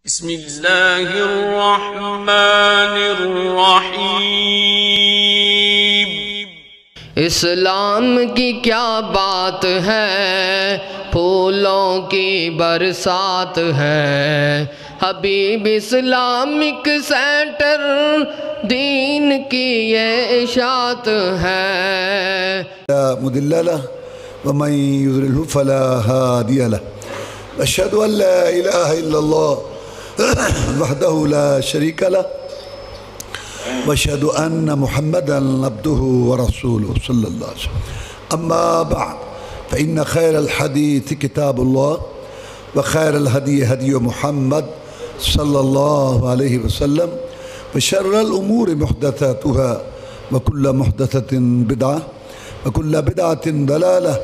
بسم اللہ الرحمن الرحیم۔ اسلام کی کیا بات ہے، پھولوں کی برسات ہے، حبیب اسلامک سینٹر دین کی یہ اشاعت ہے۔ لا مضل له ومن يضلل فلا هادي له، أشهد أن لا إله إلا الله وحده لا شريك له، وأشهد أن محمدا عبده ورسوله صلى الله عليه وسلم. أما بعد فإن خير الحديث كتاب الله، وخير الهدي هدي محمد صلى الله عليه وسلم، وشر الأمور محدثاتها، وكل محدثة بدعة، وكل بدعة ضلالة،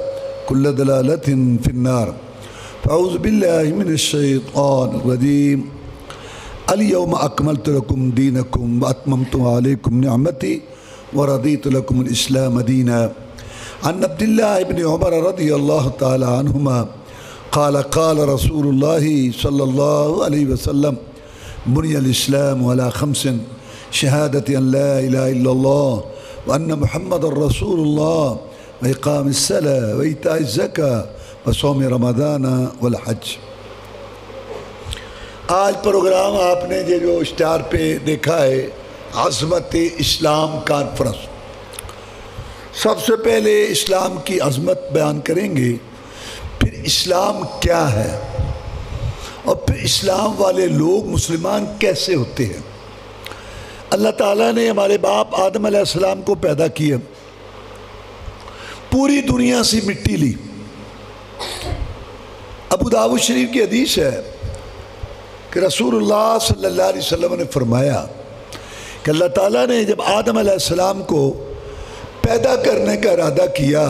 كل ضلالة في النار. فأعوذ بالله من الشيطان الرجيم. اليوم أكملت لكم دينكم وأتممت عليكم نعمتي ورضيت لكم الإسلام دينا. عن عبد الله بن عمر رضي الله تعالى عنهما قال قال رسول الله صلى الله عليه وسلم: بني الإسلام على خمس: شهادة أن لا إله إلا الله وأن محمد رسول الله، وإقام الصلاة وإيتاء الزكاة وصوم رمضان والحج. آج پروگرام آپ نے جو اشتہار پہ دیکھا ہے، عظمت اسلام کانفرنس. سب سے پہلے اسلام کی عظمت بیان کریں گے، پھر اسلام کیا ہے، اور پھر اسلام والے لوگ مسلمان کیسے ہوتے ہیں. اللہ تعالیٰ نے ہمارے باپ آدم علیہ السلام کو پیدا کیا، پوری دنیا سے مٹی لی. ابو داؤد شریف کی حدیث ہے کہ رسول اللہ صلی اللہ علیہ وسلم نے فرمایا کہ اللہ تعالیٰ نے جب آدم علیہ السلام کو پیدا کرنے کا ارادہ کیا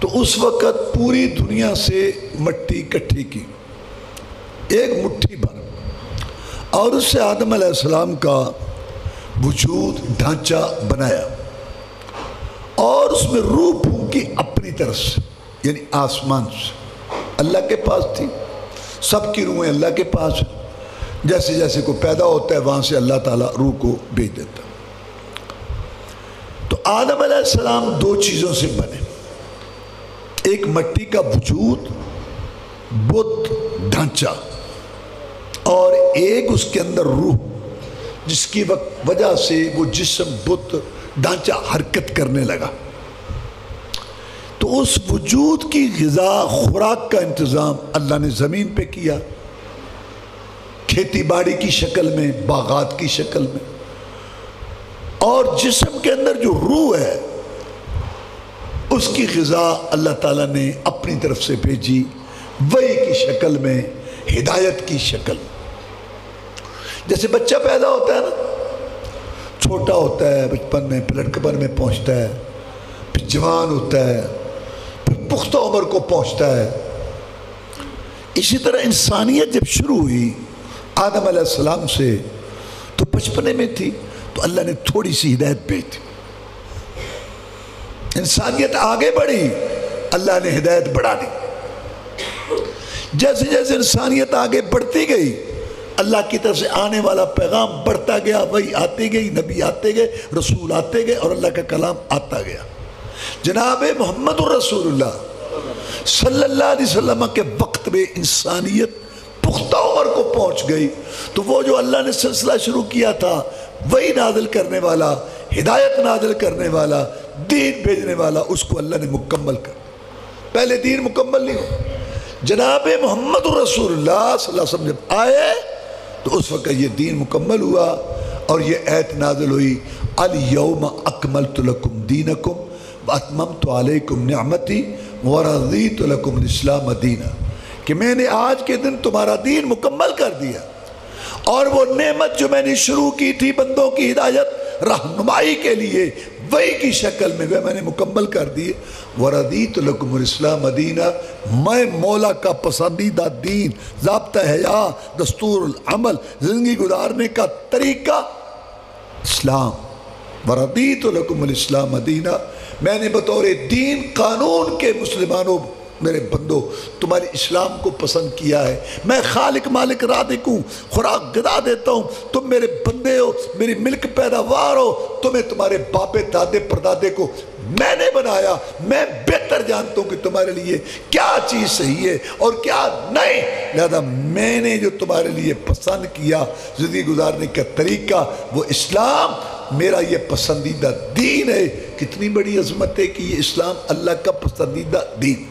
تو اس وقت پوری دنیا سے مٹی اکٹھی کی، ایک مٹھی بھر، اور اس سے آدم علیہ السلام کا وجود ڈھانچہ بنایا، اور اس میں روح پھونکی اپنی طرف سے، یعنی آسمان سے. اللہ کے پاس تھی، سب کی روحیں اللہ کے پاس ہیں. جیسے جیسے کوئی پیدا ہوتا ہے وہاں سے اللہ تعالیٰ روح کو بھیج دیتا. تو آدم علیہ السلام دو چیزوں سے بنے، ایک مٹی کا وجود، بت ڈھانچہ، اور ایک اس کے اندر روح، جس کی وجہ سے وہ جسم بت ڈھانچہ حرکت کرنے لگا. تو اس وجود کی غذا خوراک کا انتظام اللہ نے زمین پہ کیا، کھیتی باڑی کی شکل میں، باغات کی شکل میں، اور جسم کے اندر جو روح ہے اس کی غذا اللہ تعالیٰ نے اپنی طرف سے بھیجی، وحی کی شکل میں، ہدایت کی شکل میں. جیسے بچہ پیدا ہوتا ہے نا، چھوٹا ہوتا ہے بچپن میں، پھر لڑکپن میں پہنچتا ہے، پھر جوان ہوتا ہے، پھر پختہ عمر کو پہنچتا ہے. اسی طرح انسانیت جب شروع ہوئی آدم علیہ السلام سے تو بچپنے میں تھی، تو اللہ نے تھوڑی سی ہدایت بھیج دی. انسانیت آگے بڑھی، اللہ نے ہدایت بڑھا دی. جیسے جیسے انسانیت آگے بڑھتی گئی، اللہ کی طرف سے آنے والا پیغام بڑھتا گیا، وہی آتے گئی، نبی آتے گئے، رسول آتے گئے، اور اللہ کا کلام آتا گیا. جناب محمد الرسول اللہ صلی اللہ علیہ وسلم کے وقت میں انسانیت پختہ عمر کو پہنچ گئی، تو وہ جو اللہ نے سلسلہ شروع کیا تھا، وہی نازل کرنے والا، ہدایت نازل کرنے والا، دین بھیجنے والا، اس کو اللہ نے مکمل کر. پہلے دین مکمل نہیں ہو. جناب محمد الرسول اللہ صلی اللہ علیہ وسلم جب آئے تو اس وقت یہ دین مکمل ہوا، اور یہ آیت نازل ہوئی: الیوم اکملت لکم دینکم واتممت علیکم نعمتی ورضیت لکم الاسلام دینا. کہ میں نے آج کے دن تمہارا دین مکمل کر دیا، اور وہ نعمت جو میں نے شروع کی تھی بندوں کی ہدایت رہنمائی کے لیے، وہی کی شکل میں وہ میں نے مکمل کر دی. وَرَضِيتُ لَكُمُ الْإِسْلَامَ دِينًا، میں مولا کا پسندیدہ دین، ضابطہ حیات، دستور العمل، زندگی گزارنے کا طریقہ اسلام. وَرَضِيتُ لَكُمُ الْإِسْلَامَ دِينًا، میں نے بطور دین قانون کے مسلمانوں میرے بندو تمہاری اسلام کو پسند کیا ہے، میں خالق مالک رازق ہوں، خوراک غذا دیتا ہوں، تم میرے بندے ہو، میری ملک پیداوار ہو، تمہیں تمہارے باپے دادے پردادے کو میں نے بنایا، میں بہتر جانتا ہوں کہ تمہارے لیے کیا چیز صحیح ہے اور کیا نہیں، لہذا میں نے جو تمہارے لیے پسند کیا زندگی گزارنے کا طریقہ وہ اسلام میرا یہ پسندیدہ دین ہے۔ کتنی بڑی عظمت ہے کہ یہ اسلام اللہ کا پسندیدہ دین۔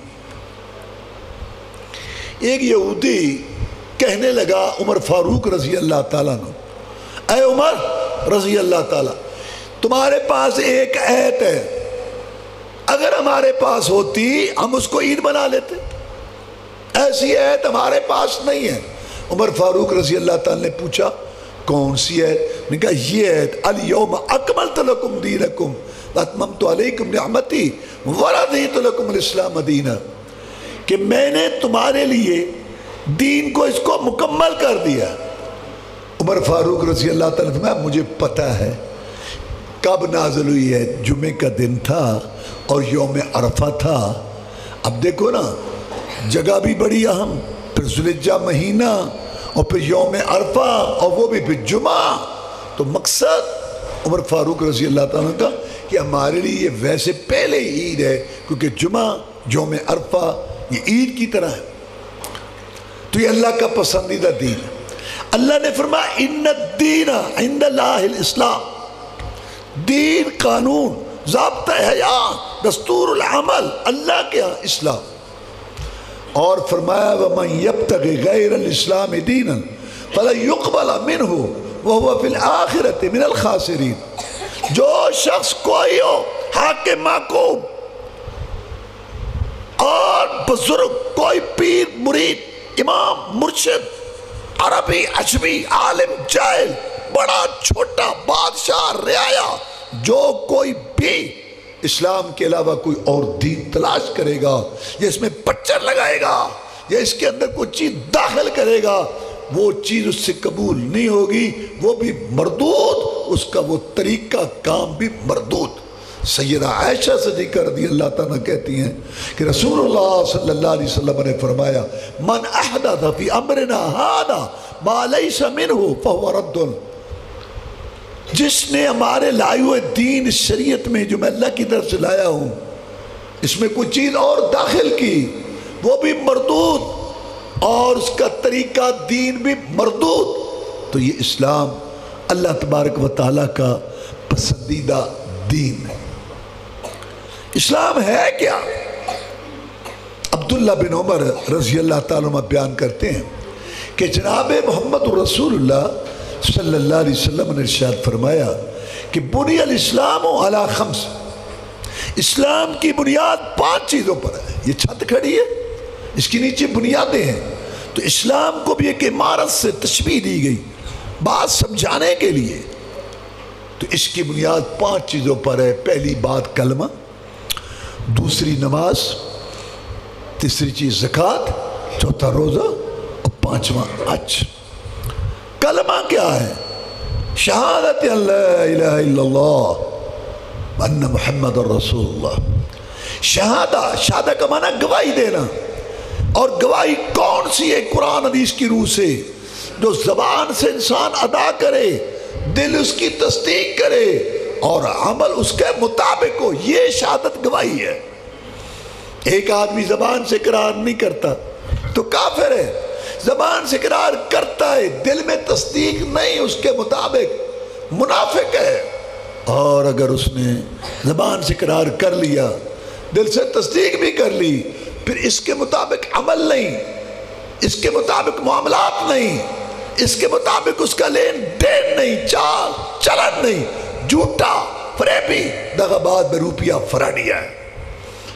ایک یہودی کہنے لگا عمر فاروق رضی اللہ تعالیٰ عنہ، اے عمر رضی اللہ تعالیٰ، تمہارے پاس ایک ایت ہے، اگر ہمارے پاس ہوتی ہم اس کو عید بنا لیتے، ایسی ایت ہمارے پاس نہیں ہے۔ عمر فاروق رضی اللہ تعالیٰ نے پوچھا کون سی ایت؟ نے کہا یہ ایت الیوم اکملت لکم دینکم واتممت علیکم نعمتی ورضیت لکم الاسلام دینا، کہ میں نے تمہارے لیے دین کو اس کو مکمل کر دیا۔ عمر فاروق رضی اللہ تعالیٰ نے مجھے پتہ ہے کب نازل ہوئی ہے، جمعے کا دن تھا اور یوم عرفہ تھا۔ اب دیکھو نا، جگہ بھی بڑی اہم، پھر ذوالحجہ مہینہ اور پھر یوم عرفہ اور وہ بھی پھر جمعہ، تو مقصد عمر فاروق رضی اللہ تعالیٰ کا کہ ہمارے لیے یہ ویسے پہلے عید ہے، کیونکہ جمعہ یوم عرفہ یہ عید کی طرح ہے، تو یہ اللہ کا پسندیدہ دین ہے۔ اللہ نے فرمایا ان الدین عند اللہ الاسلام، دین، قانون، ضابطہ حیات، دستور العمل اللہ کے ہاں اسلام۔ اور فرمایا وَمَنْ يَبْتَغِ غَيْرَ الْإِسْلَامِ دِينًا فَلَنْ يُقْبَلَ مِنْهُ وَهُوَ فِي الْآخِرَةِ مِنَ الْخَاسِرِينَ، جو شخص کوئی ہو، حاکم محکوم اور بزرگ، کوئی پیر مرید، امام مرشد، عربی عجمی، عالم جاہل، بڑا چھوٹا، بادشاہ رعایا، جو کوئی بھی اسلام کے علاوہ کوئی اور دین تلاش کرے گا یا اس میں پچر لگائے گا یا اس کے اندر کوئی چیز داخل کرے گا، وہ چیز اس سے قبول نہیں ہوگی، وہ بھی مردود، اس کا وہ طریقہ کام بھی مردود۔ سیدہ عائشہ صدیقہ رضی اللہ تعالیٰ کہتی ہیں کہ رسول اللہ صلی اللہ علیہ وسلم نے فرمایا من احدث فی امرنا ھذا ما لیس منہ فہو رد، جس نے ہمارے لائے ہوئے دین شریعت میں جو میں اللہ کی طرف سے لایا ہوں اس میں کوئی چیز اور داخل کی وہ بھی مردود، اور اس کا طریقہ دین بھی مردود، تو یہ اسلام اللہ تبارک و تعالیٰ کا پسندیدہ دین ہے۔ اسلام ہے کیا؟ عبداللہ بن عمر رضی اللہ تعالیٰ عنہ بیان کرتے ہیں کہ جناب محمد رسول اللہ صلی اللہ علیہ وسلم نے ارشاد فرمایا کہ بنی الاسلام علی خمس، اسلام کی بنیاد 5 چیزوں پر ہے۔ یہ چھت کھڑی ہے، اس کے نیچے بنیادیں ہیں، تو اسلام کو بھی ایک عمارت سے تشبیہ دی گئی بات سمجھانے کے لیے، تو اس کی بنیاد 5 چیزوں پر ہے۔ پہلی بات کلمہ، دوسری نماز، تیسری چیز زکوٰۃ، چوتھا روزہ اور 5واں حج۔ کلمہ کیا ہے؟ شہادت ان لا الہ الا اللہ وان محمد رسول اللہ۔ شہادہ کا معنی گواہی دینا، اور گواہی کون سی ہے؟ قرآن حدیث کی روح سے، جو زبان سے انسان ادا کرے، دل اس کی تصدیق کرے اور عمل اس کے مطابق ہو، یہ شہادت گواہی ہے۔ ایک آدمی زبان سے اقرار نہیں کرتا تو کافر ہے، زبان سے اقرار کرتا ہے، دل میں تصدیق نہیں اس کے مطابق منافق ہے، اور اگر اس نے زبان سے اقرار کر لیا، دل سے تصدیق بھی کر لی، پھر اس کے مطابق عمل نہیں، اس کے مطابق معاملات نہیں، اس کے مطابق اس کا لین دین نہیں، چال چلن نہیں، جھوٹا، فریبی، دغاباز میں روپیہ فراڈیا ہے۔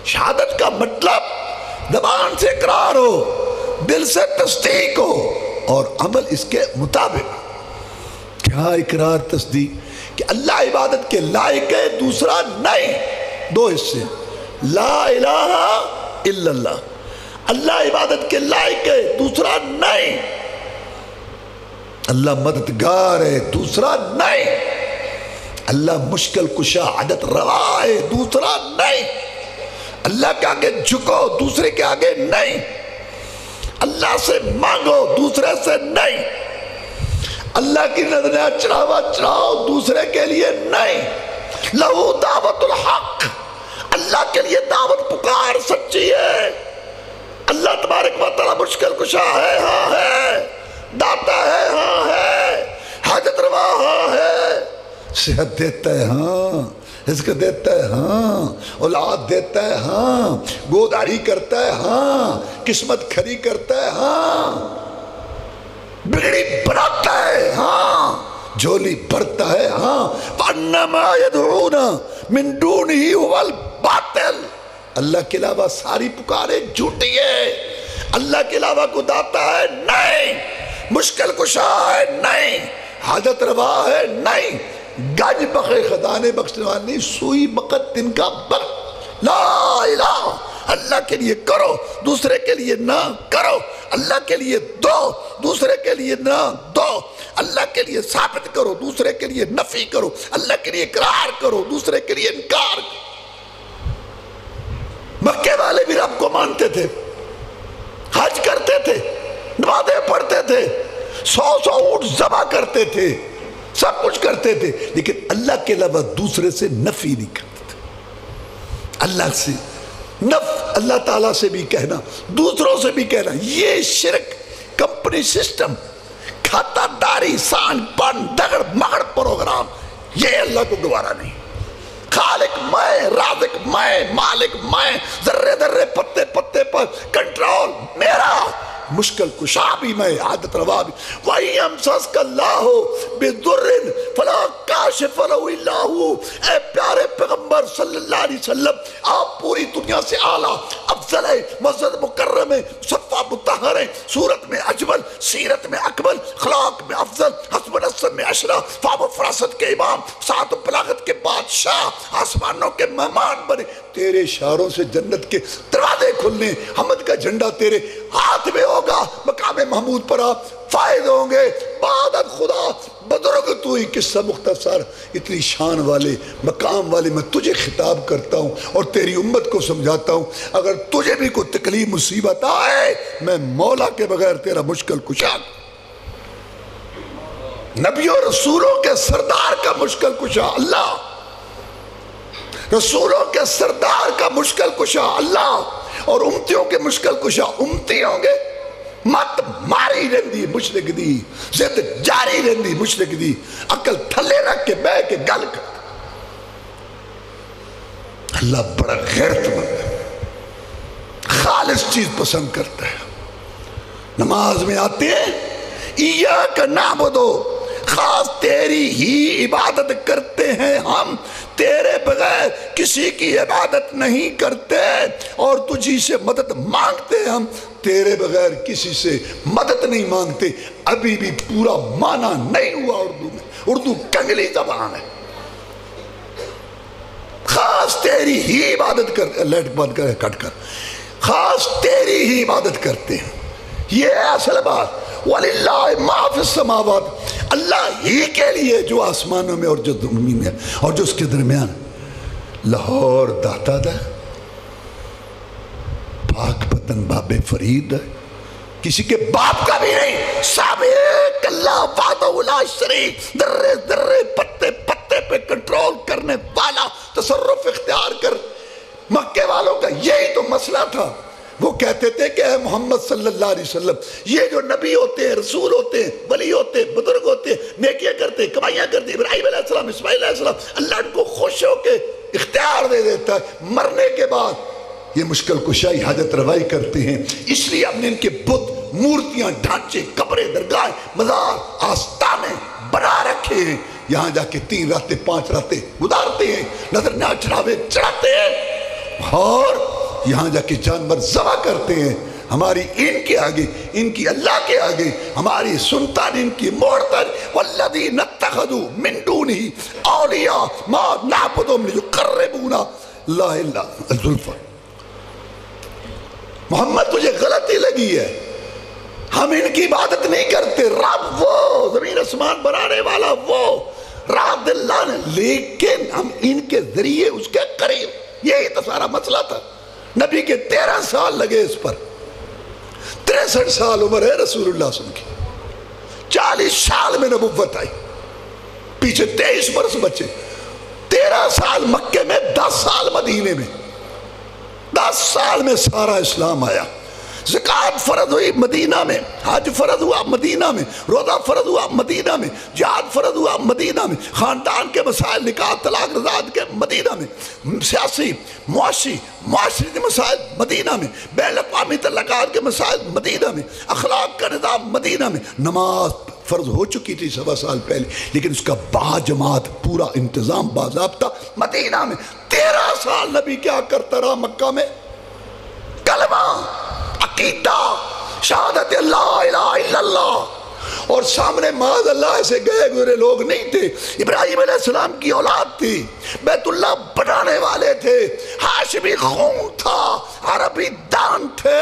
شہادت کا مطلب زبان سے اقرار ہو، دل سے تصدیق ہو اور عمل اس کے مطابق۔ کیا اقرار تصدیق؟ کہ اللہ عبادت کے لائق ہے، دوسرا نہیں۔ 2 حصے، لا الہ الا اللہ، اللہ عبادت کے لائق ہے، دوسرا نہیں۔ اللہ مددگار ہے، دوسرا نہیں۔ اللہ مشکل کشا، عادت روا ہے، دوسرا نہیں۔ اللہ کے آگے جھکو، دوسرے کے آگے نہیں۔ اللہ سے مانگو، دوسرے سے نہیں۔ اللہ کی نظریں چڑھاوا چڑھاؤ، دوسرے کے لیے نہیں۔ لہو دعوت الحق، اللہ کے لیے دعوت پکار سچی ہے۔ اللہ تبارک و تعالی مشکل کشا ہے، ہاں ہے، داتا ہے، ہاں ہے، حاجت روا ہاں ہے، صحت دیتا ہے ہاں، رزق دیتا ہے ہاں، اولاد دیتا ہے ہاں، گوداری کرتا ہے ہاں، قسمت کھری کرتا ہے ہاں، بگڑی بناتا ہے ہاں، جھولی بھرتا ہے ہاں۔ وَأَنَّمَا يَدْعُونَ مِن دُونِهِ هُوَ الْبَاطِلُ، اللہ کے علاوہ ساری پکارے جھوٹی ہے۔ اللہ کے علاوہ کو داتا ہے نہیں، مشکل کشا ہے نہیں، حاجت روا ہے نہیں، گنج بخے خزانے بخشنے والی، سوئی بقت دن کا بخت۔ لا الہ، اللہ کے لیے کرو، دوسرے کے لیے نہ کرو۔ اللہ کے لیے دو، دوسرے کے لیے نہ دو۔ اللہ کے لیے ثابت کرو، دوسرے کے لیے نفی کرو۔ اللہ کے لیے اقرار کرو، دوسرے کے لیے انکار کرو۔ مکے والے بھی رب کو مانتے تھے، حج کرتے تھے، نمازیں پڑھتے تھے، 100 اونٹ ذبح کرتے تھے، سب کچھ کرتے تھے، لیکن اللہ کے علاوہ دوسرے سے نفی نہیں کرتے تھے۔ اللہ سے اللہ تعالیٰ سے بھی کہنا، دوسروں سے بھی کہنا، یہ شرک، کمپنی سسٹم، کھاتا داری، سان پن، دگڑ مگڑ پروگرام، یہ اللہ کو گوارا نہیں۔ خالق میں، رازق میں، مالک میں، ذرے ذرے پتے پتے پر کنٹرول میرا، مشکل کشا بھی میں، عادت روا بھی۔ وَإِن يَمْسَسْكَ اللَّهُ بِضُرٍّ فَلَا كَاشِفَ لَهُ إِلَّا هُوَ، اے پیارے پیغمبر صلی اللہ علیہ وسلم، آپ پوری دنیا سے اعلیٰ افضل ہے، مسجد مکرم ہے، صفہ مطہر ہے، صورت میں اجمل، سیرت میں اکمل، اخلاق میں افضل، حسب و نسب میں اشرف، فہم و فراست کے امام، سعادت و بلاغت کے بادشاہ، آسمانوں کے مہمان بنے۔ تیرے اشاروں سے جنت کے دروازے کھلنے، حمد کا جھنڈا تیرے ہاتھ میں ہوگا، مقام محمود پر آپ فائد ہوں گے۔ بعدت خدا بزرگ تو ہی، قصہ مختصر، اتنی شان والے مقام والے میں تجھے خطاب کرتا ہوں اور تیری امت کو سمجھاتا ہوں، اگر تجھے بھی کوئی تکلیف مصیبت آئے، میں مولا کے بغیر تیرا مشکل کشا، نبیوں رسولوں کے سردار کا مشکل کشا اللہ، رسولوں کے سردار کا مشکل کشا اللہ، اور امتیوں کے مشکل کشا امتی ہوں گے۔ مت ماری رہندی مشرک دی، زد جاری رہندی مشرک دی، عقل تھلے رکھ کے بے کے گل کر۔ اللہ بڑا غیرت مند ہے، خالص چیز پسند کرتا ہے۔ نماز میں آتے ہیں، ایاک نعبدو، خاص تیری ہی عبادت کرتے ہیں ہم، تیرے بغیر کسی کی عبادت نہیں کرتے، اور تجھی سے مدد مانگتے ہم، تیرے بغیر کسی سے مدد نہیں مانگتے۔ ابھی بھی پورا معنی نہیں ہوا اردو میں، اردو کنگلی زبان ہے۔ خاص تیری ہی عبادت کرتے، لیٹ بند کرے کٹ کر، خاص تیری ہی عبادت کرتے ہیں، یہ ہے اصل بات۔ وَلِلَّهِ مَا فِي السَّمَاوَاتِ، اللہ ہی کے لیے جو آسمانوں میں اور جو زمین میں اور جو اس کے درمیان۔ لاہور داتا دا، پاک پتن باب فرید ہے، کسی کے باپ کا بھی نہیں، سابق اللہ وحدہ لا شریک، ذرے ذرے پتے پتے پہ کنٹرول کرنے والا، تصرف اختیار کر۔ مکے والوں کا یہی تو مسئلہ تھا، وہ کہتے تھے کہ اے محمد صلی اللہ علیہ وسلم، یہ جو نبی ہوتے ہیں، رسول ہوتے ہیں، ولی ہوتے ہیں، بزرگ ہوتے ہیں، نیکیاں کرتے ہیں، کمائیاں کرتے ہیں، ابراہیم علیہ السلام، اسماعیل علیہ السلام، اللہ ان کو خوش ہو کے اختیار دے دیتا ہے، مرنے کے بعد یہ مشکل کشائی حاجت روائی کرتے ہیں۔ اس لیے ہم نے ان کے بت، مورتیاں، ڈھانچے، قبریں، درگاہ، مزار، آستانے بنا رکھے ہیں، یہاں جا کے 3 راتیں 5 راتیں گزارتے ہیں، نظر نہ چڑھاوے چڑھاتے ہیں، اور یہاں جا کے جانور ذبح کرتے ہیں، ہماری ان کے آگے، ان کی اللہ کے آگے، ہماری سنتان ان کی موڑتن۔ وَالَّذِينَ اتَّخَذُوا مِن دُونِهِ أَوْلِيَاءَ مَا نَعْبُدُهُمْ لِيُقَرِّبُونَا إِلَى اللَّهِ زُلْفَىٰ۔ محمد تجھے غلطی لگی ہے، ہم ان کی عبادت نہیں کرتے، رب وہ زمین آسمان بنانے والا وہ رب اللہ نے، لیکن ہم ان کے ذریعے اس کے قریب، یہی تو سارا مسئلہ تھا۔ نبی کے 13 سال لگے اس پر، 63 سال عمر ہے رسول اللہ صلی اللہ علیہ وسلم کی، 40 سال میں نبوت آئی، پیچھے 23 برس بچے، 13 سال مکے میں، 10 سال مدینے میں، 10 سال میں سارا اسلام آیا۔ زکوٰۃ فرض ہوئی مدینہ میں، حج فرض ہوا مدینہ میں، روزہ فرض ہوا مدینہ میں، جہاد فرض ہوا مدینہ میں، خاندان کے مسائل، نکاح طلاق رضاعت کے مدینہ میں، سیاسی معاشرتی مسائل مدینہ میں، بین الاقوامی تعلقات کے مسائل مدینہ میں، اخلاق کا نظام مدینہ میں۔ نماز فرض ہو چکی تھی 7 سال پہلے، لیکن اس کا باجماعت پورا انتظام باضابطہ مدینہ میں۔ 13 سال نبی کیا کرتا رہا مکہ میں؟ کلمہ، عقیدہ، شہادت اللہ الہ الا اللہ، اور سامنے معاذ اللہ سے گئے گزرے لوگ نہیں تھے۔ ابراہیم علیہ السلام کی اولاد تھی، بیت اللہ بنانے والے تھے، ہاشمی خون تھا، عربی دان تھے،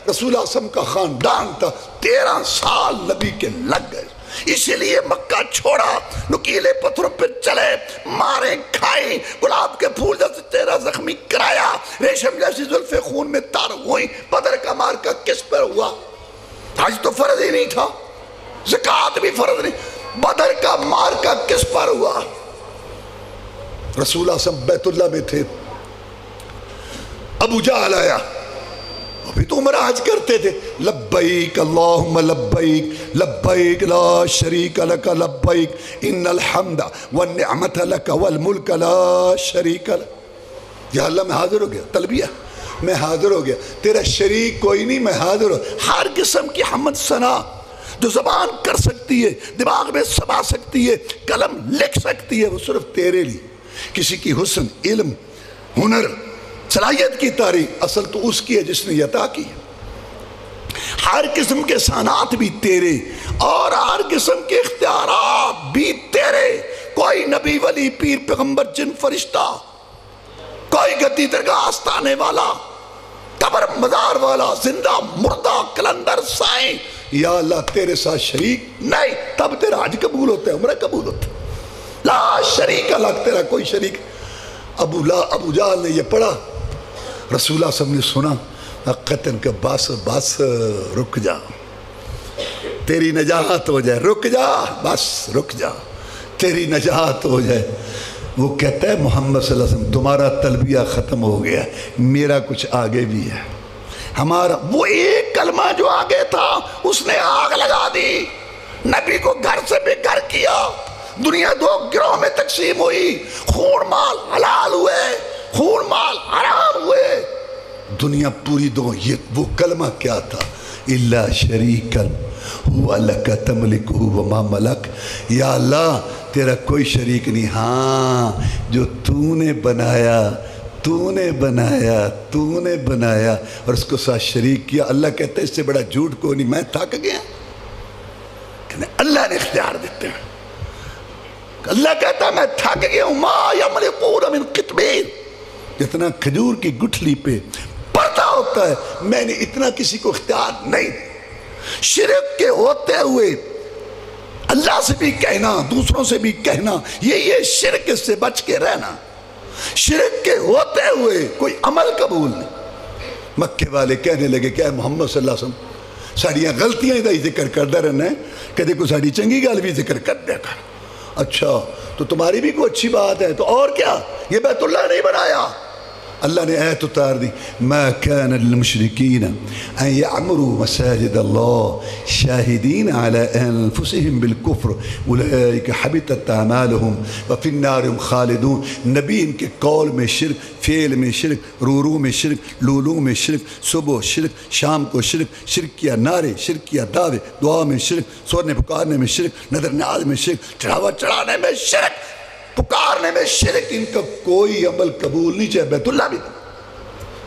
رسول اللہ صلی اللہ علیہ وسلم کا خاندان تھا۔ 13 سال نبی کے لگ گئے، اسی لیے مکہ چھوڑا، نکیلے پتھروں پہ چلے، ماریں کھائیں، گلاب کے پھول جیسے چہرہ زخمی کرایا، ریشم جیسی زلفیں خون میں تار ہوئیں۔ بدر کا مارکہ کس پر ہوا؟ حج تو فرض ہی نہیں تھا، زکوٰۃ بھی فرض نہیں، بدر کا مارکہ کس پر ہوا؟ رسول اللہ صلی اللہ علیہ وسلم بیت اللہ میں تھے، ابو جہل آیا، ابھی تو عمرہ حج کرتے تھے، لبیک اللہم لبیک لبیک لا شریک لک لبیک ان الحمد والنعمت لک والملک لا شریک لک۔ یا اللہ میں حاضر ہو گیا، تلبیہ میں حاضر ہو گیا، تیرا شریک کوئی نہیں، میں حاضر ہو۔ ہر قسم کی حمد ثنا جو زبان کر سکتی ہے، دماغ میں سما سکتی ہے، قلم لکھ سکتی ہے، وہ صرف تیرے لیے۔ کسی کی حسن، علم، ہنر، صلاحیت کی تعریف اصل تو اس کی ہے جس نے عطا کی۔ ہر قسم کے صنعت بھی تیرے، اور ہر قسم کے اختیارات بھی تیرے۔ کوئی نبی ولی پیر پیغمبر جن فرشتہ، کوئی گدی درگاہ آستانے والا، قبر مزار والا، زندہ مردہ، کلندر سائیں، یا اللہ تیرے ساتھ شریک نہیں، تب تیرا حج قبول ہوتا ہے، عمرہ قبول ہوتا ہے۔ لا شریک لک، تیرا کوئی شریک۔ ابو جہل نے یہ پڑھا، رسول اللہ صلی اللہ علیہ وسلم نے سنا، قتل کا بس رک جا، تیری نجات ہو جائے، رک جا، بس رک جا، تیری نجات ہو جائے۔ وہ کہتا ہے محمد صلی اللہ علیہ وسلم تمہارا تلبیہ ختم ہو گیا، میرا کچھ آگے بھی ہے۔ ہمارا وہ ایک کلمہ جو آگے تھا اس نے آگ لگا دی، نبی کو گھر سے بے گھر کیا، دنیا 2 گروہ میں تقسیم ہوئی، خون مال حلال ہوئے، خون مال حرام ہوئے، دنیا پوری دو۔ یہ وہ کلمہ کیا تھا؟ الا شریکا هو لک تملکہ وما ملک، یا اللہ تیرا کوئی شریک نہیں، ہاں جو تو نے بنایا، تو نے بنایا اور اس کو ساتھ شریک کیا۔ اللہ کہتا ہے اس سے بڑا جھوٹ کو نہیں، میں تھک گیا، اللہ نے اختیار دیتے ہیں۔ اللہ کہتا ہے میں تھک گیا ہوں، ما یملکون من قطمیر، جتنا کھجور کی گٹھلی پہ پردہ ہوتا ہے میں نے اتنا کسی کو اختیار نہیں۔ شرک کے ہوتے ہوئے اللہ سے بھی کہنا، دوسروں سے بھی کہنا، یہ شرک سے بچ کے رہنا۔ شرک کے ہوتے ہوئے کوئی عمل قبول نہیں۔ مکے والے کہنے لگے کہ اے محمد صلی اللہ علیہ وسلم ساڑیاں غلطیاں ہی ذکر کردہ رہنا ہے، کہتے کوئی ساڑی چنگی گال بھی ذکر کر دیا کر۔ اچھا تو تمہاری بھی کوئی اچھی بات ہے تو اور کیا، یہ بیت اللہ نہیں بنایا؟ اللہ نے آیت اتار دی، ما كان للمشركين ان يعمروا مساجد الله شاهدين على انفسهم بالكفر اولئك حبطت اعمالهم وفي النار هم خالدون۔ نبی ان کے قول میں شرک، فعل میں شرک، رو میں شرک، لولو میں شرک، صبح شرک، شام کو شرک، شرک کیا نعرے، شرک کیا دعوے، دعا میں شرک، سورنے پکارنے میں شرک، نظر نیاز میں شرک، چڑھاوا چڑھانے میں شرک، پکارنے میں شرک، ان کا کوئی عمل قبول نہیں، چاہے بیت اللہ بھی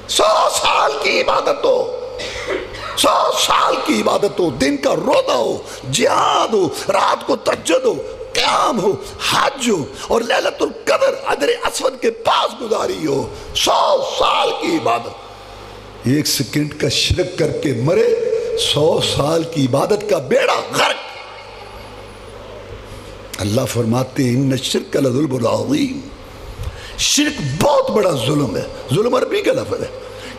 100 سال کی عبادت ہو، 100 سال کی عبادت ہو، دن کا روزہ ہو، جہاد ہو، رات کو تہجد ہو، قیام ہو، حج ہو، اور لیلۃ القدر حجر اسود کے پاس گزاری ہو، 100 سال کی عبادت۔ 1 سیکنڈ کا شرک کر کے مرے، 100 سال کی عبادت کا بیڑا غرق۔ اللہ فرماتے ہیں ان الشرک لظلم عظیم، شرک بہت بڑا ظلم ہے۔ ظلم عربی کا لفظ ہے،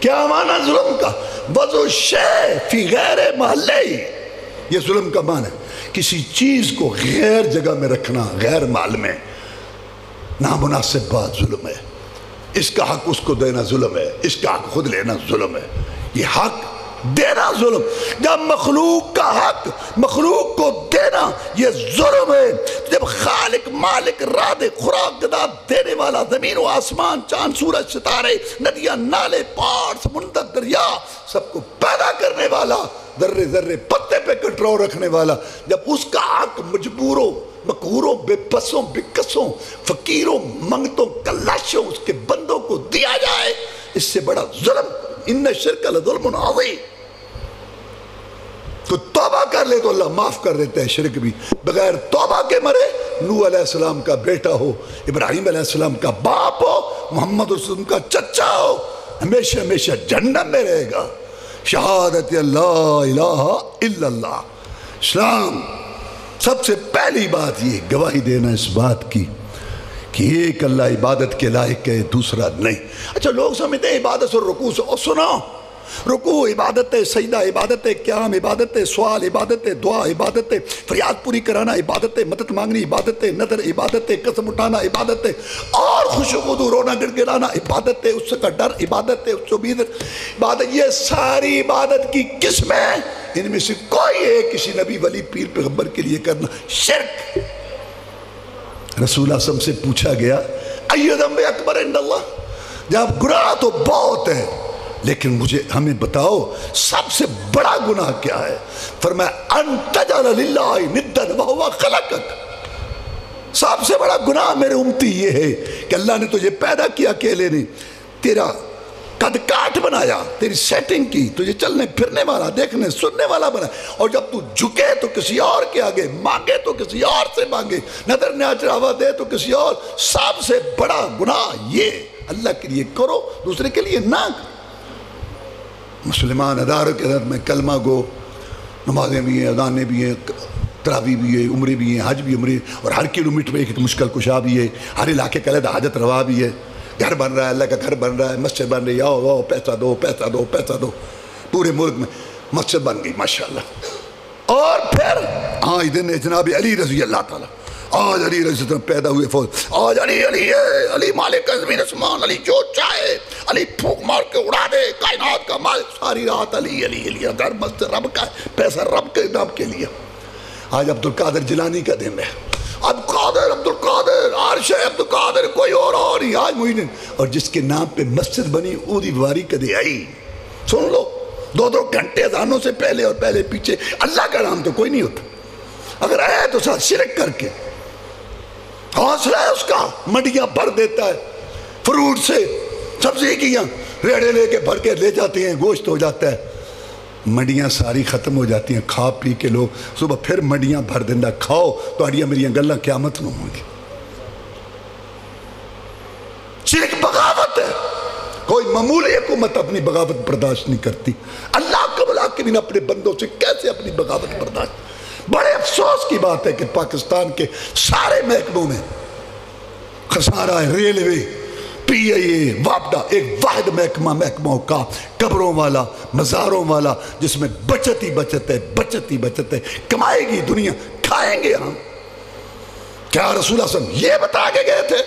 کیا معنی ظلم کا؟ وضع شے فی غیر محلہ، یہ ظلم کا معنی ہے کسی چیز کو غیر جگہ میں رکھنا، غیر محل میں، نامناسب بات ظلم ہے۔ اس کا حق اس کو دینا ظلم ہے، اس کا حق خود لینا ظلم ہے، یہ حق دینا ظلم۔ جب مخلوق کا حق مخلوق کو دینا یہ ظلم ہے، جب خالق مالک رازق خوراک غذا دینے والا، زمین و آسمان، چاند سورج ستارے ندیاں نالے پہاڑ سمندر دریا سب کو پیدا کرنے والا، ذرے ذرے پتے پہ کنٹرول رکھنے والا، جب اس کا حق مجبوروں مقہوروں بے بسوں بے کسوں فقیروں منگتوں کلاشوں اس کے بندوں کو دیا جائے، اس سے بڑا ظلم ان شرک لظلم عظیم۔ تو توبہ کر لے تو اللہ معاف کر دیتا ہے شرک بھی، بغیر توبہ کے مرے، نوح علیہ السلام کا بیٹا ہو، ابراہیم علیہ السلام کا باپ ہو، محمد رسول اللہ کا چچا ہو، ہمیشہ ہمیشہ جہنم میں رہے گا۔ شہادت اللہ الہ الا اللہ، اسلام سب سے پہلی بات یہ گواہی دینا اس بات کی کہ ایک اللہ عبادت کے لائق ہے، دوسرا نہیں۔ اچھا لوگ سمجھتے ہیں عبادت اور رکوع سے، اور سنو، رکوع عبادت ہے، سجدہ عبادت ہے، قیام عبادت ہے، سوال عبادت ہے، دعا عبادت ہے، فریاد پوری کرانا عبادت ہے، مدد مانگنی عبادت ہے، نظر عبادت ہے، قسم اٹھانا عبادت ہے، اور خوشو خضوع رونا گڑگڑانا عبادت ہے، اس کا ڈر عبادت ہے، اس سے امید عبادت۔ یہ ساری عبادت کی قسمیں، ان میں سے کوئی ہے کسی نبی ولی پیر پیغمبر کے لیے کرنا شرک۔ رسول اللہ صلی اللہ علیہ وسلم سے پوچھا گیا ای ذنب اکبر عند اللہ، جب گناہ تو بہت ہے لیکن مجھے ہمیں بتاؤ سب سے بڑا گناہ کیا ہے؟ فرمایا ان تجعل للہ ندا وہو خلقک، سب سے بڑا گناہ میرے امتی یہ ہے کہ اللہ نے تجھے پیدا کیا اکیلے نے، تیرا قد کاٹ بنایا، تیری سیٹنگ کی، تجھے چلنے پھرنے والا دیکھنے سننے والا بنا، اور جب تو جھکے تو کسی اور کے آگے، مانگے تو کسی اور سے مانگے، نظر نیاز چڑھاوا دے تو کسی اور۔ سب سے بڑا گناہ یہ، اللہ کے لیے کرو دوسرے کے لیے نہ کرو۔ مسلمان اداروں کے اندر میں کلمہ گو، نمازیں بھی ہیں، اذانیں بھی ہیں، تراویح بھی ہے، عمرے بھی ہیں، حج بھی عمرے، اور ہر کلومیٹر میں ایک مشکل کشا بھی ہے، ہر علاقے کا علیحدہ حاجت روا بھی ہے، گھر بن رہا ہے، اللہ کا گھر بن رہا ہے، مسجد بن رہی ہے، آؤ پیسہ دو پیسہ دو پیسہ دو، پورے ملک میں مسجد بن گئی ماشاءاللہ۔ اور پھر آج دن جناب علی رضی اللہ تعالیٰ، آج علی رضی اللہ پیدا ہوئے فوج، آج علی علی ہے، علی مالک زمین اسمان، علی جو چاہے، علی پھونک مار کے اڑا دے، کائنات کا مالک، ساری رات علی علی علی، گھر مسجد رب کا ہے، پیسہ رب کے نام کے لیے۔ آج عبدالقادر جیلانی کا دن ہے، عبدالقادر عبدالقادر عارش عبدالقادر، کوئی اور ہی آج معین، اور جس کے نام پہ مسجد بنی اودی واری کدے آئی۔ سن لو، 2 گھنٹے اذانوں سے پہلے اور پہلے پیچھے اللہ کا نام تو کوئی نہیں ہوتا، اگر آیا تو ساتھ شرک کر کے، حوصلہ ہے اس کا، منڈیاں بھر دیتا ہے فروٹ سے، سبزی کیاں ریڑے لے کے بھر کے لے جاتے ہیں، گوشت ہو جاتا ہے، منڈیاں ساری ختم ہو جاتی ہیں، کھا پی کے لوگ صبح پھر منڈیاں بھر دیندہ، کھاؤ تو اڑیاں میریاں گلاں قیامت میں ہوں گی۔ شرک بغاوت ہے، کوئی معمولی حکومت اپنی بغاوت برداشت نہیں کرتی، اللہ کو بلا کے بھی اپنے بندوں سے کیسے اپنی بغاوت برداشت۔ بڑے افسوس کی بات ہے کہ پاکستان کے سارے محکموں میں خسارہ ہے، ریلوے، پی آئی اے، وابڈا، ایک واحد محکمہ کا قبروں والا، مزاروں والا، جس میں بچت ہی بچت ہے، بچت ہی بچت ہے، کمائے گی دنیا، کھائیں گے ہم۔ کیا رسول اللہ صلی اللہ علیہ وسلم یہ بتا کے گئے تھے؟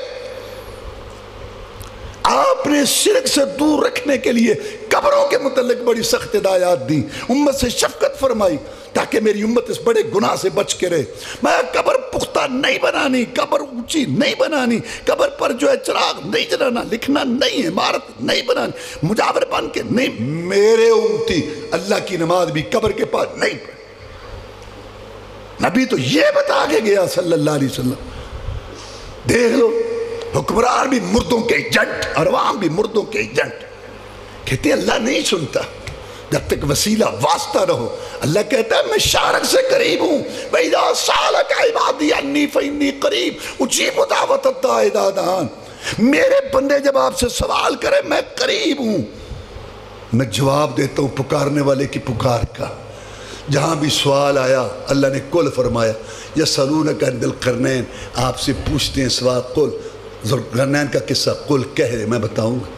آپ نے شرک سے دور رکھنے کے لیے قبروں کے متعلق بڑی سخت ہدایات دی، امت سے شفقت فرمائی تاکہ میری امت اس بڑے گناہ سے بچ کے رہے۔ میں قبر پختہ نہیں بنانی، قبر اونچی نہیں بنانی، قبر پر جو ہے چراغ نہیں جلانا، لکھنا نہیں ہے، عمارت نہیں بنانی، مجاور بن کے نہیں۔ میرے امتی اللہ کی نماز بھی قبر کے پاس نہیں پڑھے، نبی تو یہ بتا کے گیا صلی اللہ علیہ وسلم۔ دیکھ لو، حکمران بھی مردوں کے ایجنٹ، عوام بھی مردوں کے ایجنٹ، کہتے ہیں اللہ نہیں سنتا جب تک وسیلہ واسطہ رہو۔ اللہ کہتا ہے میں شارک سے قریب ہوں، وَإِذَا سَأَلَكَ عِبَادِي عَنِّي فَإِنِّي قَرِيبٌ أُجِيبُ دَعْوَةَ الدَّاعِ إِذَا دَعَانِ۔ میرے بندے جب آپ سے سوال کرے میں قریب ہوں، میں جواب دیتا ہوں پکارنے والے کی پکار کا۔ جہاں بھی سوال آیا اللہ نے کل فرمایا، یسألونک عن ذی القرنین، آپ سے پوچھتے ہیں سوال، قل ذوالقرنین کا قصہ قل کہہ دے، میں بتاؤں گا۔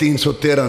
313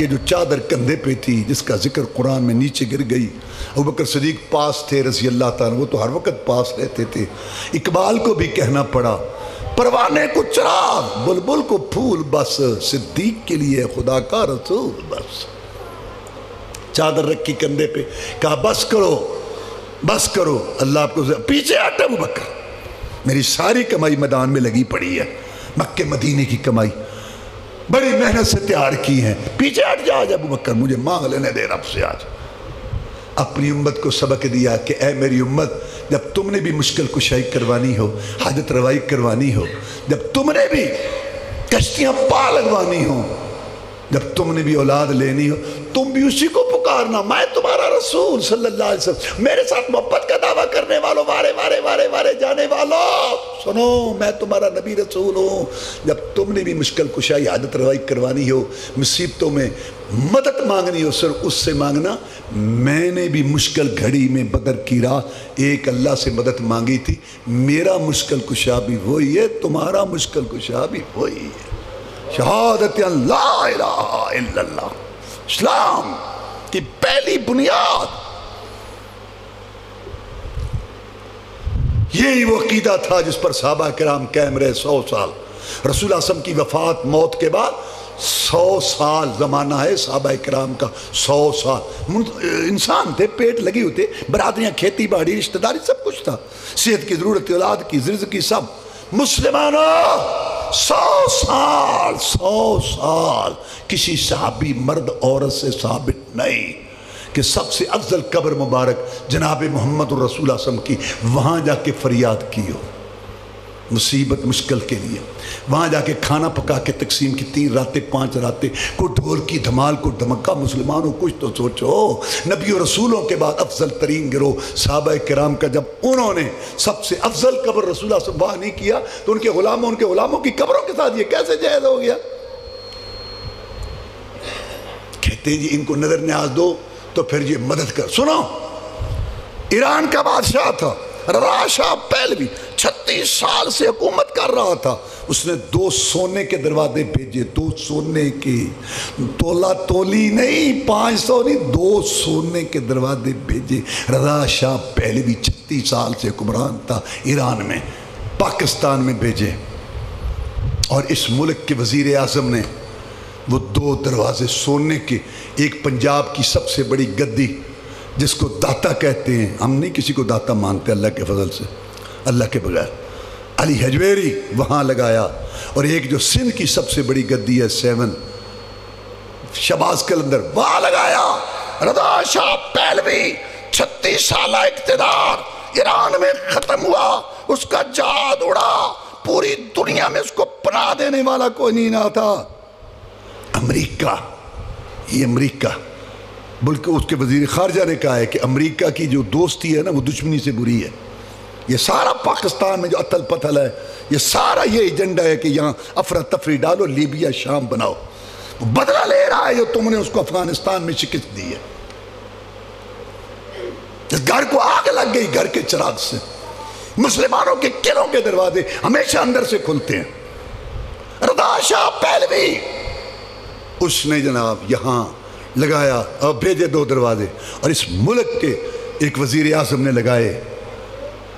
کہ جو چادر کندھے پہ تھی، جس کا ذکر قرآن میں نیچے گر گئی، ابوبکر صدیق پاس تھے رضی اللہ تعالیٰ، وہ تو ہر وقت پاس رہتے تھے۔ اقبال کو بھی کہنا پڑا، پروانے کو چراغ بلبل کو پھول بس، صدیق کے لیے خدا کا رسول بس۔ چادر رکھی کندھے پہ، کہا بس کرو بس کرو، اللہ آپ کو پیچھے ہٹ ابوبکر، میری ساری کمائی میدان میں لگی پڑی ہے، مکے مدینے کی کمائی بڑی محنت سے تیار کی ہیں، پیچھے ہٹ جا ابوبکر، مجھے مانگ لینے دے رب سے۔ آج اپنی امت کو سبق دیا کہ اے میری امت، جب تم نے بھی مشکل کشائی کروانی ہو، حاجت روائی کروانی ہو، جب تم نے بھی کشتیاں پا لگوانی ہو، جب تم نے بھی اولاد لینی ہو، تم بھی اسی کو پکارنا، میں تمہارا رسول صلی اللہ علیہ وسلم، میرے ساتھ محبت کا دعویٰ کرنے والوں، وارے وارے وارے وارے جانے والوں، سنو میں تمہارا نبی رسول ہوں۔ جب تم نے بھی مشکل کشائی حاجت روائی کروانی ہو، مصیبتوں میں مدد مانگنی ہو، صرف اس سے مانگنا، میں نے بھی مشکل گھڑی میں بدر کی رات ایک اللہ سے مدد مانگی تھی، میرا مشکل کشا بھی وہی ہے، تمہارا مشکل کشا بھی وہی ہے۔ شہادت لا الہ الا اللہ، اسلام کی پہلی بنیاد یہی وہ عقیدہ تھا جس پر صحابہ کرام قائم رہے 100 سال۔ رسول اللہ صلی اللہ علیہ وسلم کی وفات موت کے بعد 100 سال زمانہ ہے صحابہ کرام کا، 100 سال انسان تھے، پیٹ لگے ہوتے، برادریاں، کھیتی باڑی، رشتہ داری، سب کچھ تھا، صحت کی ضرورت، اولاد کی، رزق کی، سب۔ مسلمانوں 100 سال کسی صحابی مرد عورت سے ثابت نہیں کہ سب سے افضل قبر مبارک جناب محمد رسول اللہ صلی اللہ علیہ وسلم کی، وہاں جا کے فریاد کی ہو مصیبت مشکل کے لیے، وہاں جا کے کھانا پکا کے تقسیم کی 3 راتیں 5 راتیں، کوئی ڈھول کی دھمال کو دھمکا، مسلمانوں کچھ تو سوچو۔ نبی و رسولوں کے بعد افضل ترین گروہ صحابہ کرام کا، جب انہوں نے سب سے افضل قبر رسول اللہ صلی اللہ علیہ وسلم نہیں کیا تو ان کے غلاموں کی قبروں کے ساتھ یہ کیسے جائز ہو گیا؟ کہتے ہیں جی ان کو نظر نیاز دو تو پھر یہ مدد کر۔ سنو، ایران کا بادشاہ تھا رضا شاہ پہلوی، 36 سال سے حکومت کر رہا تھا، اس نے 2 سونے کے دروازے بھیجے، 2 سونے کے، تولا تولی نہیں، 500 نہیں، 2 سونے کے دروازے بھیجے۔ رضا شاہ پہلوی 36 سال سے حکمران تھا ایران میں، پاکستان میں بھیجے، اور اس ملک کے وزیر اعظم نے وہ 2 دروازے سونے کے، ایک پنجاب کی سب سے بڑی گدی جس کو داتا کہتے ہیں، ہم نہیں کسی کو داتا مانتے اللہ کے فضل سے، اللہ کے بغیر، علی حجویری وہاں لگایا، اور ایک جو سندھ کی سب سے بڑی گدی ہے 7 شہباز قلندر، وہاں لگایا۔ رضا شاہ پہلوی 36 سالہ اقتدار ایران میں ختم ہوا، اس کا جہاد اڑا، پوری دنیا میں اس کو پناہ دینے والا کوئی نہیں نہ تھا۔ امریکہ، یہ امریکہ، بلکہ اس کے وزیر خارجہ نے کہا ہے کہ امریکہ کی جو دوستی ہے نا وہ دشمنی سے بری ہے۔ یہ سارا پاکستان میں جو اتل پتل ہے، یہ سارا یہ ایجنڈا ہے کہ یہاں افراتفری ڈالو، لیبیا شام بناؤ، بدلہ لے رہا ہے جو تم نے اس کو افغانستان میں شکست دی ہے۔ اس گھر کو آگ لگ گئی گھر کے چراغ سے، مسلمانوں کے قلعوں کے دروازے ہمیشہ اندر سے کھلتے ہیں۔ رضا شاہ پہلوی اس نے جناب یہاں لگایا اور بھیجے 2 دروازے، اور اس ملک کے ایک وزیر اعظم نے لگائے،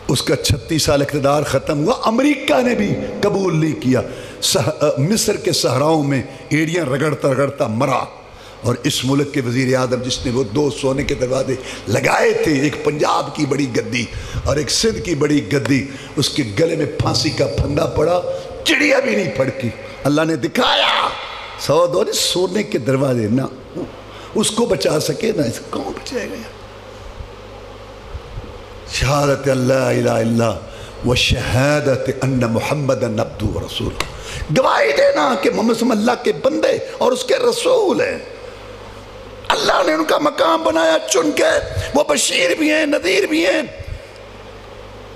اس کا 36 سال اقتدار ختم ہوا۔ امریکہ نے بھی قبول نہیں کیا، مصر کے صحراؤں میں ایڑیاں رگڑتا رگڑتا مرا، اور اس ملک کے وزیر اعظم جس نے وہ 2 سونے کے دروازے لگائے تھے، ایک پنجاب کی بڑی گدی اور ایک سندھ کی بڑی گدی، اس کے گلے میں پھانسی کا پھندا پڑا، چڑیا بھی نہیں پھڑکی۔ اللہ نے دکھایا 100 سونے کے دروازے، نہ اس کو بچا سکے نہ اس کو کون بچائے گا۔ شہادت اللہ الہ الا اللہ و شہادت ان محمد عبدہ و رسول، گواہی دینا کہ محمد صلی اللہ اللہ کے بندے اور اس کے رسول ہیں۔ اللہ نے ان کا مقام بنایا چن کے، وہ بشیر بھی ہیں، نذیر بھی ہیں،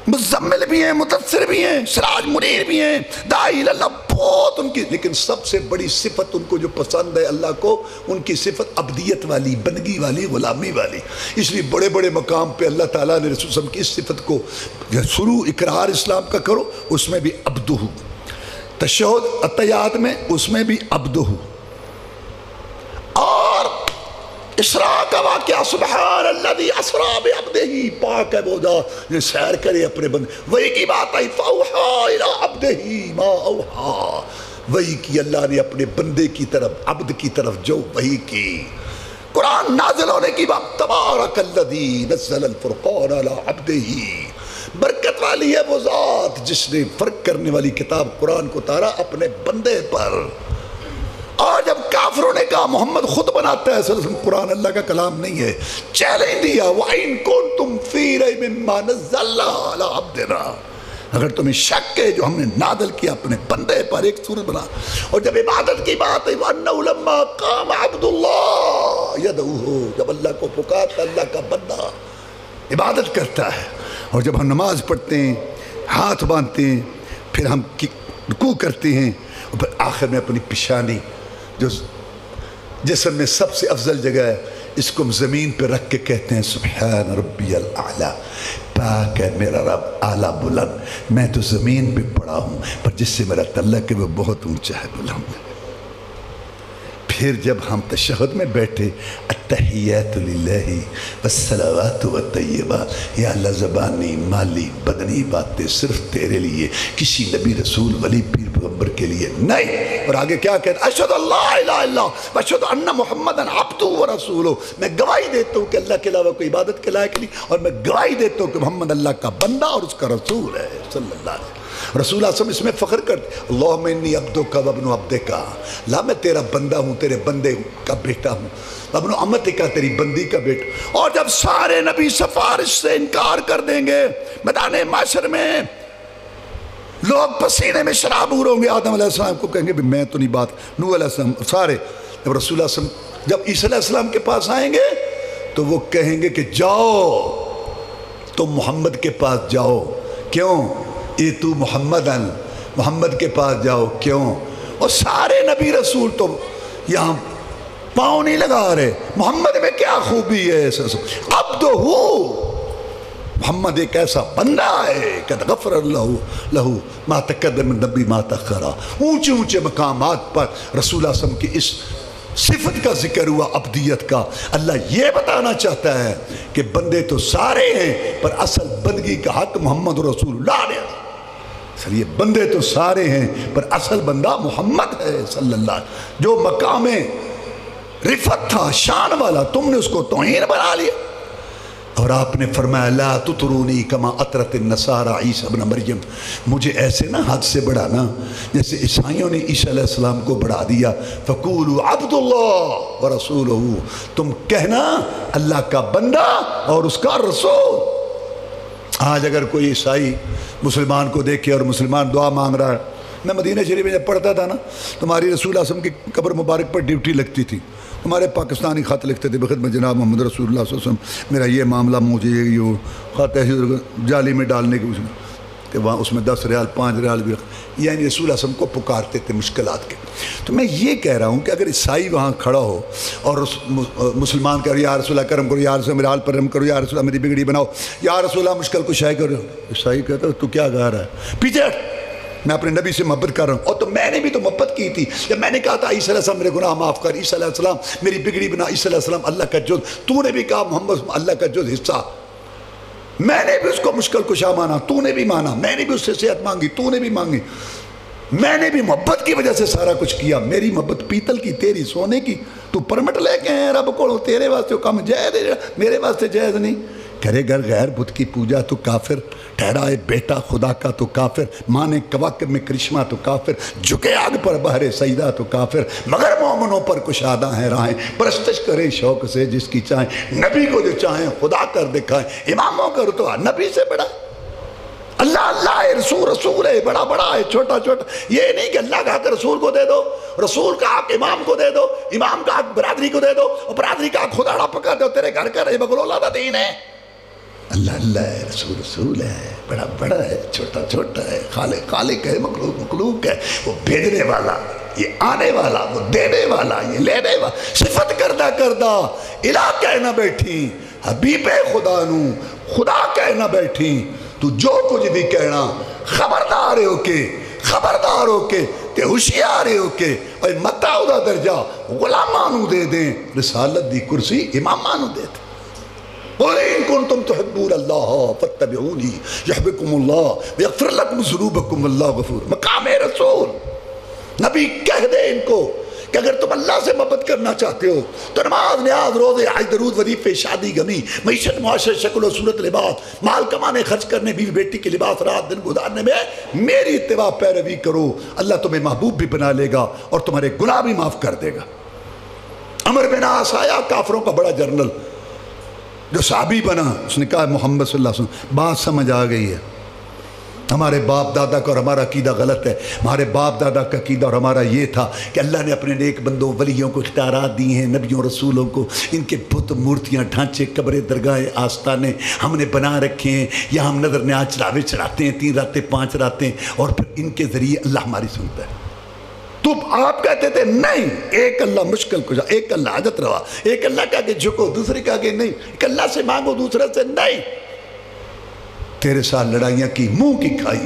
مزمل بھی ہیں، مدثر بھی ہیں، سراج منیر بھی ہیں، داعی اللہ، بہت ان کی، لیکن سب سے بڑی صفت ان کو جو پسند ہے اللہ کو، ان کی صفت عبدیت والی، بندگی والی، غلامی والی۔ اس لیے بڑے بڑے مقام پہ اللہ تعالیٰ نے رسول صلی اللہ علیہ وسلم کی اس صفت کو شروع اقرار اسلام کا کرو، اس میں بھی عبدہ، تشہد اتحیات میں اس میں بھی عبدہ، اور اسرا کا واقعہ سبحان الذی اسرا بعبدہ، پاک ہے وہ جو سیر کرے اپنے بندے، وہی کی بات آئی فاوحا الی عبدہ ما اوحا، وہی کی اللہ نے اپنے بندے کی طرف، عبد کی طرف جو وہی کی۔ قرآن نازل ہونے کی بات تبارک الذی نزل الفرقان علی عبدہ، برکت والی ہے وہ ذات جس نے فرق کرنے والی کتاب قرآن کو اتارا اپنے بندے پر۔ اور جب کافروں نے کہا محمد خود بناتا ہے، صلی اللہ علیہ وسلم قرآن اللہ کا کلام نہیں ہے، چیلنج دیا وَإِن كُنتُمْ فِي رَيْبٍ مِّمَّا نَزَّلْنَا عَلَىٰ عَبْدِنَا، اگر تمہیں شک ہے جو ہم نے نازل کیا اپنے بندے پر، ایک سورت بنا۔ اور جب عبادت کی بات ہے وَأَنَّهُ لَمَّا قَامَ عَبْدُ اللَّهِ يَدْعُوهُ، جب اللہ کو پکارتا اللہ کا بندہ عبادت کرتا ہے، اور جب ہم نماز پڑھتے ہیں، ہاتھ باندھتے ہیں، پھر ہم رکوع کرتے ہیں، اور پھر آخر میں اپنی پیشانی جو جسم میں سب سے افضل جگہ ہے، اس کو ہم زمین پہ رکھ کے کہتے ہیں سبحان ربی الاعلیٰ، پاک ہے میرا رب اعلیٰ بلند، میں تو زمین پہ پڑا ہوں پر جس سے میرا تعلق ہے وہ بہت اونچا ہے بلند ہے۔ پھر جب ہم تشہد میں بیٹھے التحیات للہ والصلوات والطیبات، یا اللہ زبانی مالی بدنی باتیں صرف تیرے لیے، کسی نبی رسول ولی پیر پیغمبر کے لیے نہیں۔ اور آگے کیا کہتے ہیں اشہد اللہ الہ الا اللہ واشہد ان محمدا عبدہ ورسولہ، میں گواہی دیتا ہوں کہ اللہ کے علاوہ کوئی عبادت کے لائق نہیں، اور میں گواہی دیتا ہوں کہ محمد اللہ کا بندہ اور اس کا رسول ہے صلی اللہ علیہ وسلم۔ رسول اللہ صلی اللہ علیہ وسلم اس میں فخر کرتے اللہم انی عبدک وابن عبدک، لا میں تیرا بندہ ہوں، تیرے بندے کا بیٹا ہوں، ابن امتک تیری بندی کا بیٹا۔ اور جب سارے نبی سفارش سے انکار کر دیں گے میدان محشر میں، لوگ پسینے میں شرابور ہوں گے، آدم علیہ السلام کو کہیں گے میں تو نہیں بات، نوح علیہ السلام سارے، جب رسول اللہ صلی اللہ علیہ وسلم جب عیسیٰ علیہ السلام کے پاس آئیں گے تو وہ کہیں گے کہ جاؤ تم محمد کے پاس جاؤ، کیوں تو محمد کے پاس جاؤ، کیوں؟ اور سارے نبی رسول تو یہاں پاؤں نہیں لگا رہے، محمد میں کیا خوبی ہے، عبدہ محمد ایک ایسا بندہ ہے قد غفر اللہ لہ ما تقدم من ذنبہ ما تأخر، اونچے اونچے مقامات پر رسول اللہ صلی اللہ علیہ وسلم کی اس صفت کا ذکر ہوا عبدیت کا۔ اللہ یہ بتانا چاہتا ہے کہ بندے تو سارے ہیں پر اصل بندگی کا حق محمد رسول اللہ نے، یہ بندے تو سارے ہیں پر اصل بندہ محمد ہے صلی اللہ علیہ وسلم، جو مقام رفت تھا شان والا تم نے اس کو توہین بنا لیا۔ اور آپ نے فرمایا لا تطرونی کما اطرت النصارى عیسیٰ ابن مریم، مجھے ایسے نہ حد سے بڑھانا جیسے عیسائیوں نے عیسیٰ علیہ السلام کو بڑھا دیا۔ فقولوا عبد اللہ ورسولہ، تم کہنا اللہ کا بندہ اور اس کا رسول۔ آج اگر کوئی عیسائی مسلمان کو دیکھے اور مسلمان دعا مانگ رہا ہے، میں مدینہ شریف میں جب پڑھتا تھا نا تمہاری رسول اللہ صلی اللہ علیہ وسلم کی قبر مبارک پر ڈیوٹی لگتی تھی، ہمارے پاکستانی خط لکھتے تھے بخدمت جناب محمد رسول اللہ صلی اللہ علیہ وسلم، میرا یہ معاملہ مجھے یہ خط ایسے جالی میں ڈالنے کی کہ وہاں اس میں 10 ریال 5 ریال بھی، یعنی رسول اللہ صلی اللہ علیہ وسلم کو پکارتے تھے مشکلات کے۔ تو میں یہ کہہ رہا ہوں کہ اگر عیسائی وہاں کھڑا ہو اور مسلمان کہہ رہا یا رسول اللہ کرم کرو، یا رسول اللہ میرے حال پر رحم کرو، یا رسول اللہ میری بگڑی بناؤ، یا رسول اللہ مشکل کشائی کرو، عیسائی کہتا ہے تو کیا کہہ رہا ہے، پیچھے میں اپنے نبی سے محبت کر رہا ہوں۔ اور تو میں نے بھی تو محبت کی تھی جب میں نے کہا تھا عیسیٰ علیہ السلام میرے گناہ معاف کر، عیسیٰ علیہ السلام میری بگڑی بنا، عیسیٰ علیہ السلام اللہ کا جز، تو نے بھی کہا محمد اللہ کا جز حصہ، میں نے بھی اس کو مشکل کشا مانا، تو نے بھی مانا، میں نے بھی اس سے صحت مانگی، تو نے بھی مانگی، میں نے بھی محبت کی وجہ سے سارا کچھ کیا، میری محبت پیتل کی تیری سونے کی، تو پرمٹ لے کے ہیں رب کو، تیرے واسطے کم جائز ہے میرے واسطے جائز نہیں۔ کرے گر غیر بت کی پوجا تو کافر، ٹھہرائے بیٹا خدا کا تو کافر، مانے کواکب میں کرشمہ تو کافر، جھکے آگ پر بہر سجدہ تو کافر، مگر مومنوں پر کشادہ ہیں راہیں، پرستش کریں شوق سے جس کی چاہیں، نبی کو جو چاہیں خدا کر دکھائیں، اماموں کا رتبہ نبی سے بڑا، اللہ اللہ ہے، رسول رسول ہے، بڑا بڑا ہے، چھوٹا چھوٹا، یہ نہیں کہ اللہ کا حق رسول کو دے دو، رسول کا حق امام کو دے دو، امام کا حق برادری کو دے دو، اور برادری کا حق خدا پکا دو، تیرے گھر کا رہے بگلولہ دا دین ہے۔ اللہ اللہ ہے، رسول رسول ہے، بڑا بڑا ہے، چھوٹا چھوٹا ہے، خالق خالق ہے، مخلوق مخلوق ہے، وہ بھیجنے والا، یہ آنے والا، وہ دینے والا، یہ لینے والا، صفت کردہ کردہ الہ کہنا بیٹھی، حبیب خدا نو خدا کہنا بیٹھی، تو جو کچھ بھی کہنا خبردار ہو کے خبردار ہو کے تے ہوشیار ہو کے اور متا دا درجہ غلامانو دے دیں، رسالت دی کرسی امامانو دے دیں۔ قُلْ إِن كُنتُمْ تُحِبُّونَ اللَّهَ فَاتَّبِعُونِي يُحْبِبْكُمُ اللَّهُ وَيَغْفِرْ لَكُمْ ذُنُوبَكُمْ وَاللَّهُ غَفُورٌ۔ مقام رسول نبی کہہ دے ان کو کہ اگر تم اللہ سے محبت کرنا چاہتے ہو تو نماز نیاز روزے حج درود وظیفے شادی غمی معیشت معاشرت شکل و صورت لباس مال کمانے خرچ کرنے بیوی بیٹی کے لباس رات دن گزارنے میں میری اتباع پیروی کرو، اللہ تمہیں محبوب بھی بنا لے گا اور تمہارے گناہ بھی معاف کر دے گا۔ عمر بن عاص آیا، کافروں کا بڑا جنرل جو صحابی بنا، اس نے کہا محمد صلی اللہ علیہ وسلم بات سمجھ آ گئی ہے، ہمارے باپ دادا کا اور ہمارا عقیدہ غلط ہے، ہمارے باپ دادا کا عقیدہ اور ہمارا یہ تھا کہ اللہ نے اپنے نیک بندوں ولیوں کو اختیارات دی ہیں، نبیوں رسولوں کو، ان کے بت مورتیاں ڈھانچے قبریں درگاہیں آستانے ہم نے بنا رکھے ہیں، یا ہم نظر نیاز چڑھاوے چڑھاتے ہیں 3 راتیں 5 راتیں اور پھر ان کے ذریعے اللہ ہماری سنتا ہے۔ تو آپ کہتے تھے نہیں، ایک اللہ مشکل کشا، ایک اللہ حاجت روا، ایک اللہ کا کہ جھکو، دوسرے کا کہ نہیں، ایک اللہ سے مانگو دوسرے سے نہیں۔ تیرے ساتھ لڑائیاں کی، منہ کی کھائی،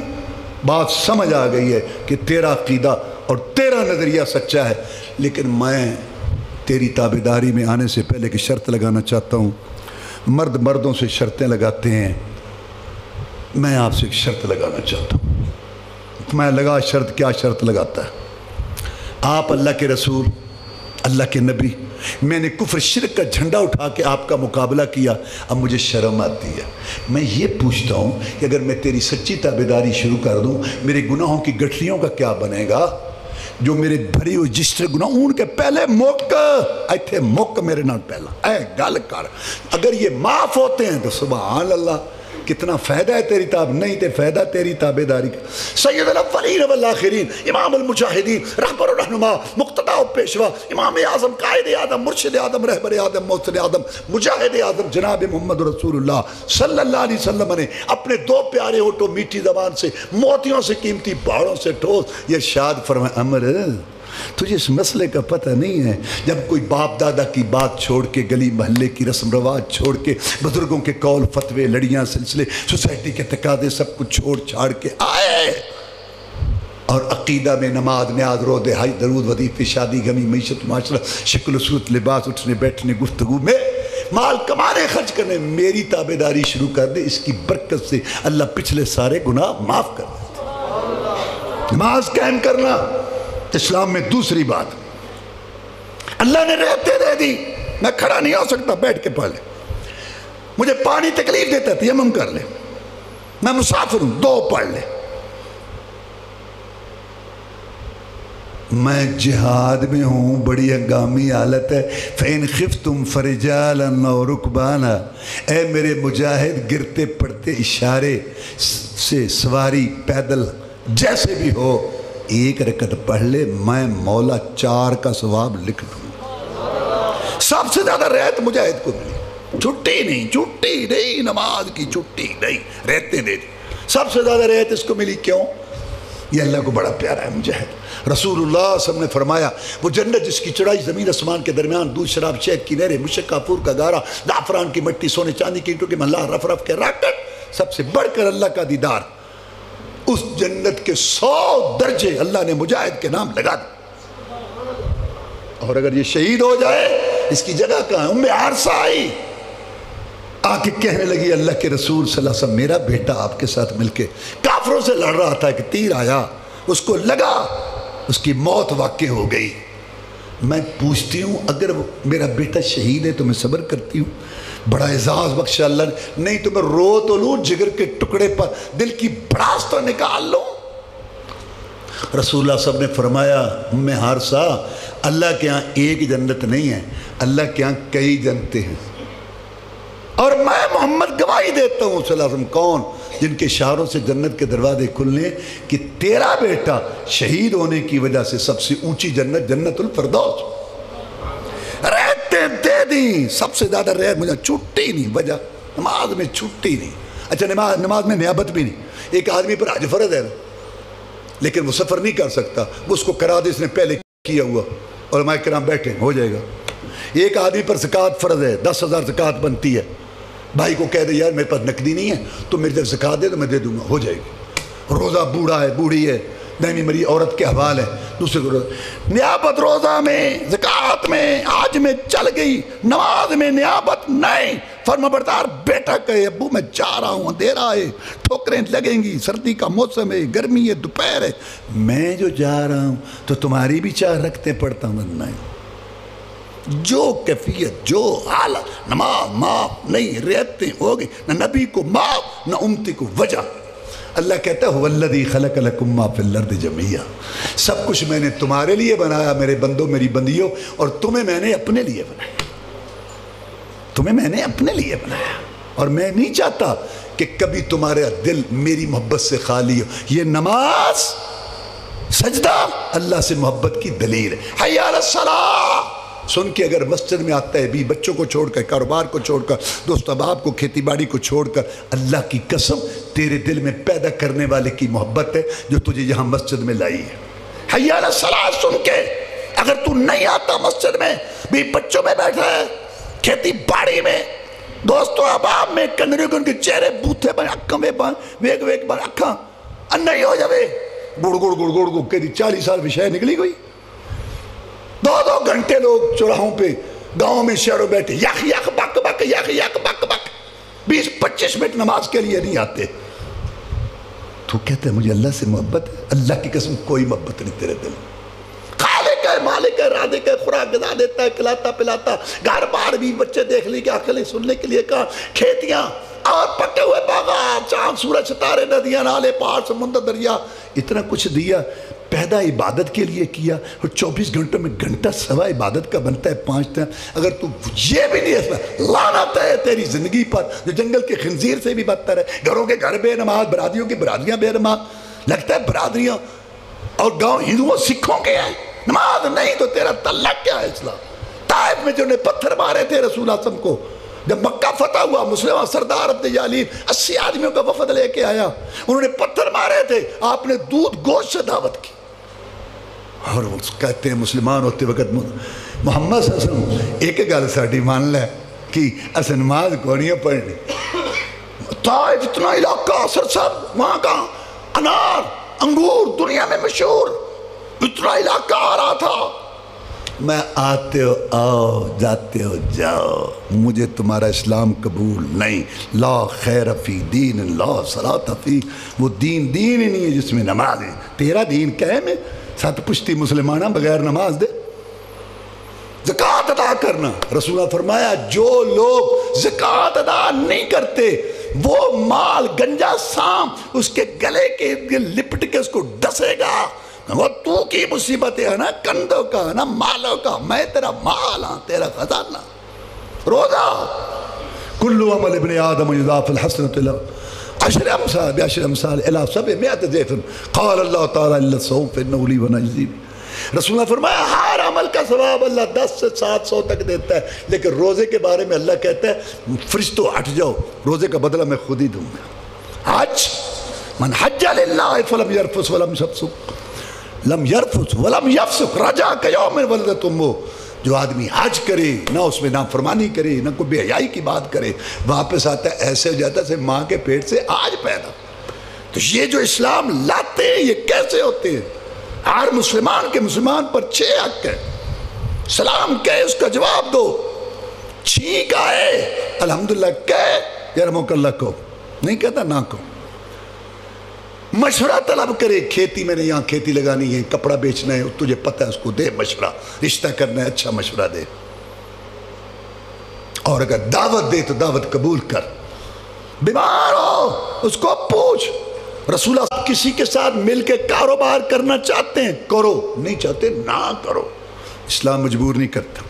بات سمجھ آ گئی ہے کہ تیرا عقیدہ اور تیرا نظریہ سچا ہے، لیکن میں تیری تابعداری میں آنے سے پہلے کی شرط لگانا چاہتا ہوں۔ مرد مردوں سے شرطیں لگاتے ہیں، میں آپ سے ایک شرط لگانا چاہتا ہوں۔ میں لگا شرط، کیا شرط لگاتا ہے؟ آپ اللہ کے رسول، اللہ کے نبی، میں نے کفر شرک کا جھنڈا اٹھا کے آپ کا مقابلہ کیا، اب مجھے شرم آتی ہے۔ میں یہ پوچھتا ہوں کہ اگر میں تیری سچی تابعداری شروع کر دوں، میرے گناہوں کی گٹھلیوں کا کیا بنے گا؟ جو میرے بھری ہوئی جسٹر گناہ ان کے پہلے مک ایتھے مک میرے نال پہلا اے گل کر، اگر یہ معاف ہوتے ہیں تو سبحان اللہ، کتنا فائدہ ہے تیری نہیں تے فائدہ تیری تابعداری کا۔ سید الاولین والآخرین، امام المجاہدین، رہبر و رہنما، مقتدی و پیشوا، امام اعظم، قائد اعظم، مرشد اعظم، رہبر اعظم، محسن اعظم، مجاہد اعظم جناب محمد رسول اللہ صلی اللہ علیہ وسلم نے اپنے 2 پیارے ہوٹوں میٹھی زبان سے موتیوں سے قیمتی پہاڑوں سے ٹھوس یہ ارشاد فرمایا، عمر تجھے اس مسئلے کا پتہ نہیں ہے، جب کوئی باپ دادا کی بات چھوڑ کے، گلی محلے کی رسم رواج چھوڑ کے، بزرگوں کے قول فتوے لڑیاں سلسلے سوسائٹی کے تقاضے سب کچھ چھوڑ چھاڑ کے آئے اور عقیدہ میں نماز نیاز روزے حج درود وظیفے شادی غمی معیشت معاشرت شکل و صورت لباس اٹھنے بیٹھنے گفتگو میں مال کمانے خرچ کرنے میری تابعداری شروع کر دے، اس کی برکت سے اللہ پچھلے سارے گناہ معاف کر دیتے۔ نماز قائم کرنا اسلام میں دوسری بات، اللہ نے رہتے دے دی، میں کھڑا نہیں ہو سکتا، بیٹھ کے پڑھ لے، مجھے پانی تکلیف دیتا ہے تیمم کر لے، میں مسافر ہوں 2 پڑھ لے، میں جہاد میں ہوں بڑی ہنگامی حالت ہے، فَإِنْ خِفْتُمْ فَرِجَالًا أَوْ رُكْبَانًا، اے میرے مجاہد گرتے پڑتے اشارے سے سواری پیدل جیسے بھی ہو 1 رکعت پڑھ لے، میں مولا 4 کا ثواب لکھ دوں۔ سب سے زیادہ رعایت مجاہد کو ملی، چھٹی نہیں نماز کی چھٹی نہیں، رہتے دے دی، سب سے زیادہ رعایت اس کو ملی، کیوں؟ یہ اللہ کو بڑا پیارا ہے مجاہد۔ رسول اللہ صلی اللہ علیہ وسلم نے فرمایا وہ جنت جس کی چڑھائی زمین اسمان کے درمیان، دودھ شراب شہد کی نہریں، مشک کافور کا گارا، زعفران کی مٹی، سونے چاندی کی اینٹوں کے محلہ، رف رف کے راکٹ، سب سے بڑھ کر اللہ کا دیدار، اس جنت کے 100 درجے اللہ نے مجاہد کے نام لگا دی۔ اور اگر یہ شہید ہو جائے اس کی جگہ کہاں ہے؟ حارثہ آئی آ کے کہنے لگی اللہ کے رسول صلی اللہ علیہ وسلم میرا بیٹا آپ کے ساتھ مل کے کافروں سے لڑ رہا تھا کہ تیر آیا اس کو لگا، اس کی موت واقع ہو گئی، میں پوچھتی ہوں اگر میرا بیٹا شہید ہے تو میں صبر کرتی ہوں، بڑا اعزاز بخشا اللہ نے، نہیں تو میں رو تو لوں، جگر کے ٹکڑے پر دل کی بڑاس تو نکال لوں۔ رسول اللہ صاحب نے فرمایا حارثہ اللہ کے ہاں ایک جنت نہیں ہے، اللہ کے ہاں کئی جنتیں ہیں، اور میں محمد گواہی دیتا ہوں صلی اللہ علیہ وسلم، کون؟ جن کے اشاروں سے جنت کے دروازے کھلنے کہ تیرا بیٹا شہید ہونے کی وجہ سے سب سے اونچی جنت جنت الفردوس، رہتے دے دی، سب سے زیادہ رہت مجھے چھٹی نہیں، وجہ نماز میں چھٹی نہیں۔ اچھا نماز میں نیابت بھی نہیں، ایک آدمی پر حج فرض ہے لیکن وہ سفر نہیں کر سکتا، وہ اس کو کرا دے، اس نے پہلے کیا ہوا، علماء کرام بیٹھے ہو جائے گا۔ ایک آدمی پر زکوٰۃ فرض ہے، 10,000 زکوٰۃ بنتی ہے، بھائی کو کہہ دے یار میرے پاس نقدی نہیں ہے تو میری جب زکوٰۃ دے تو میں دے دوں گا، ہو جائے گی۔ روزہ بوڑھا ہے بوڑھی ہے دائمی مری عورت کے حوالے دوسرے کو نیابت روزہ میں زکوٰۃ میں حج میں چل گئی، نماز میں نیابت نہیں، فرمانبردار بیٹا کہے ابو میں جا رہا ہوں، اندھیرا ہے، ٹھوکریں لگیں گی، سردی کا موسم ہے، گرمی ہے، دوپہر ہے، میں جو جا رہا ہوں تو تمہاری بھی چاہ رکھتے پڑتا ہوں نہیں، جو کیفیت جو حالت، نماز معاف نہیں، رعایتیں ہو گئی، نہ نبی کو معاف نہ امتی کو وجہ۔ اللہ کہتا ہے والذی خلق لکم ما فی الارض جميعا، سب کچھ میں نے تمہارے لیے بنایا میرے بندوں میری بندیوں، اور تمہیں میں نے اپنے لیے بنایا، تمہیں میں نے اپنے لیے بنایا، اور میں نہیں چاہتا کہ کبھی تمہارا دل میری محبت سے خالی ہو۔ یہ نماز سجدہ اللہ سے محبت کی دلیل ہے۔ حی علی الصلاۃ سن کے اگر مسجد میں آتا ہے بھی بچوں کو چھوڑ کر، کاروبار کو چھوڑ کر، دوست احباب کو، کھیتی باڑی کو چھوڑ کر، اللہ کی قسم تیرے دل میں پیدا کرنے والے کی محبت ہے جو تجھے یہاں مسجد میں لائی ہے۔ حی علی الصلاۃ سن کے اگر تو نہیں آتا مسجد میں بھی بچوں میں بیٹھا ہے، کھیتی باڑی میں، دوستوں احباب میں، کنجروں کے ان کے چہرے بوتھے بن اکھاں ویگ ویگ بن اکھاں انہی ہو جاوے، گڑ گڑ گڑ گڑ گڑ کے 40 سال بھی شاید نکلی گئی، 2 گھنٹے لوگ چوراہوں پہ گاؤں میں شہروں بیٹھے یک یک بک بک یک یک بک بک 20-25 منٹ نماز کے لیے نہیں آتے۔ تو کہتے ہیں مجھے اللہ سے محبت ہے، اللہ کی قسم کوئی محبت نہیں تیرے دل، خالق ہے، مالک ہے، رازق ہے، خوراک غذا دیتا ہے، کھلاتا پلاتا، گھر بار بھی بچے دیکھ لی کہ عقلیں سننے کے لیے کہاں، کھیتیاں اور پکے ہوئے باغات، چاند سورج ستارے، ندیاں نالے پہاڑ سمندر دریا، اتنا کچھ دیا، پیدا عبادت کے لیے کیا، اور 24 گھنٹوں میں گھنٹہ سوا عبادت کا بنتا ہے 5 ٹائم۔ اگر تو یہ بھی نہیں ہے، لعنت ہے تیری زندگی پر جو جنگل کے خنزیر سے بھی بدتر ہے، گھروں کے گھر بے نماز، برادریوں کی برادریاں بے نماز، لگتا ہے برادریاں اور گاؤں ہندوؤں سکھوں کے ہیں، نماز نہیں تو تیرا تعلق کیا ہے اسلام؟ طائف میں جو نے پتھر مارے تھے رسول اللہ صلی اللہ علیہ وسلم کو، جب مکہ فتح ہوا، مسلمان سردار عبد جالین 80 آدمیوں کا وفد لے کے آیا، انہوں نے پتھر مارے تھے، آپ نے دودھ گوشت سے دعوت کی، اور کہتے ہیں مسلمان ہوتے وقت محمد صلی اللہ علیہ وسلم ایک گل ساڑی مان لے کہ اسے نماز کونی پڑھنی، طائف اتنا علاقہ سرسب، وہاں کا انار انگور دنیا میں مشہور، اتنا علاقہ آ رہا تھا، میں آتے ہو آؤ، جاتے ہو جاؤ، مجھے تمہارا اسلام قبول نہیں، لا خیر فی دین لا صلاۃ فی، وہ دین ہی نہیں ہے جس میں نماز ہے، تیرا دین کیا ہے میں ساتھ پشتی مسلمانہ بغیر نماز دے، زکوٰۃ ادا کرنا، رسول اللہ فرمایا جو لوگ زکوٰۃ ادا نہیں کرتے وہ مال گنجا سام اس کے گلے کے لپٹ کے اس کو ڈسے گا، وہ تو کی مصیبت ہے نا کندھوں کا نا مالوں کا، میں تیرا مال ہاں تیرا خزانہ۔ روزہ کل عمل ابن آدم یضاف الحسنۃ له عشر امثال بعشر امثال الى 700 ضعف قال اللہ تعالی الا الصوم فانه لي وانا اجزي به۔ رسول اللہ فرمایا ہر عمل کا ثواب اللہ 10 سے 700 تک دیتا ہے، لیکن روزے کے بارے میں اللہ کہتا ہے فرشتوں ہٹ جاؤ، روزے کا بدلہ میں خود ہی دوں گا۔ حج من حج للہ فلم يرفث ولم يفسق لم يرفث ولم يفسق رجع كيوم ولدت امه، جو آدمی حج کرے نہ اس میں نافرمانی کرے نہ کوئی بے حیائی کی بات کرے، واپس آتا ہے ایسے ہو جاتا ہے ماں کے پیٹ سے آج پیدا۔ تو یہ جو اسلام لاتے ہیں یہ کیسے ہوتے ہیں؟ ہر مسلمان کے مسلمان پر 6 حق ہے، سلام کہے اس کا جواب دو، چھینک آئے الحمدللہ کہے یرحمک اللہ کو، نہیں کہتا نہ کو، مشورہ طلب کرے، کھیتی میں نے یہاں کھیتی لگانی ہے، کپڑا بیچنا ہے، تجھے پتہ ہے اس کو دے مشورہ، رشتہ کرنا ہے اچھا مشورہ دے، اور اگر دعوت دے تو دعوت قبول کر، بیمار ہو اس کو پوچھ۔ رسول اللہ کسی کے ساتھ مل کے کاروبار کرنا چاہتے ہیں کرو، نہیں چاہتے نہ کرو، اسلام مجبور نہیں کرتا۔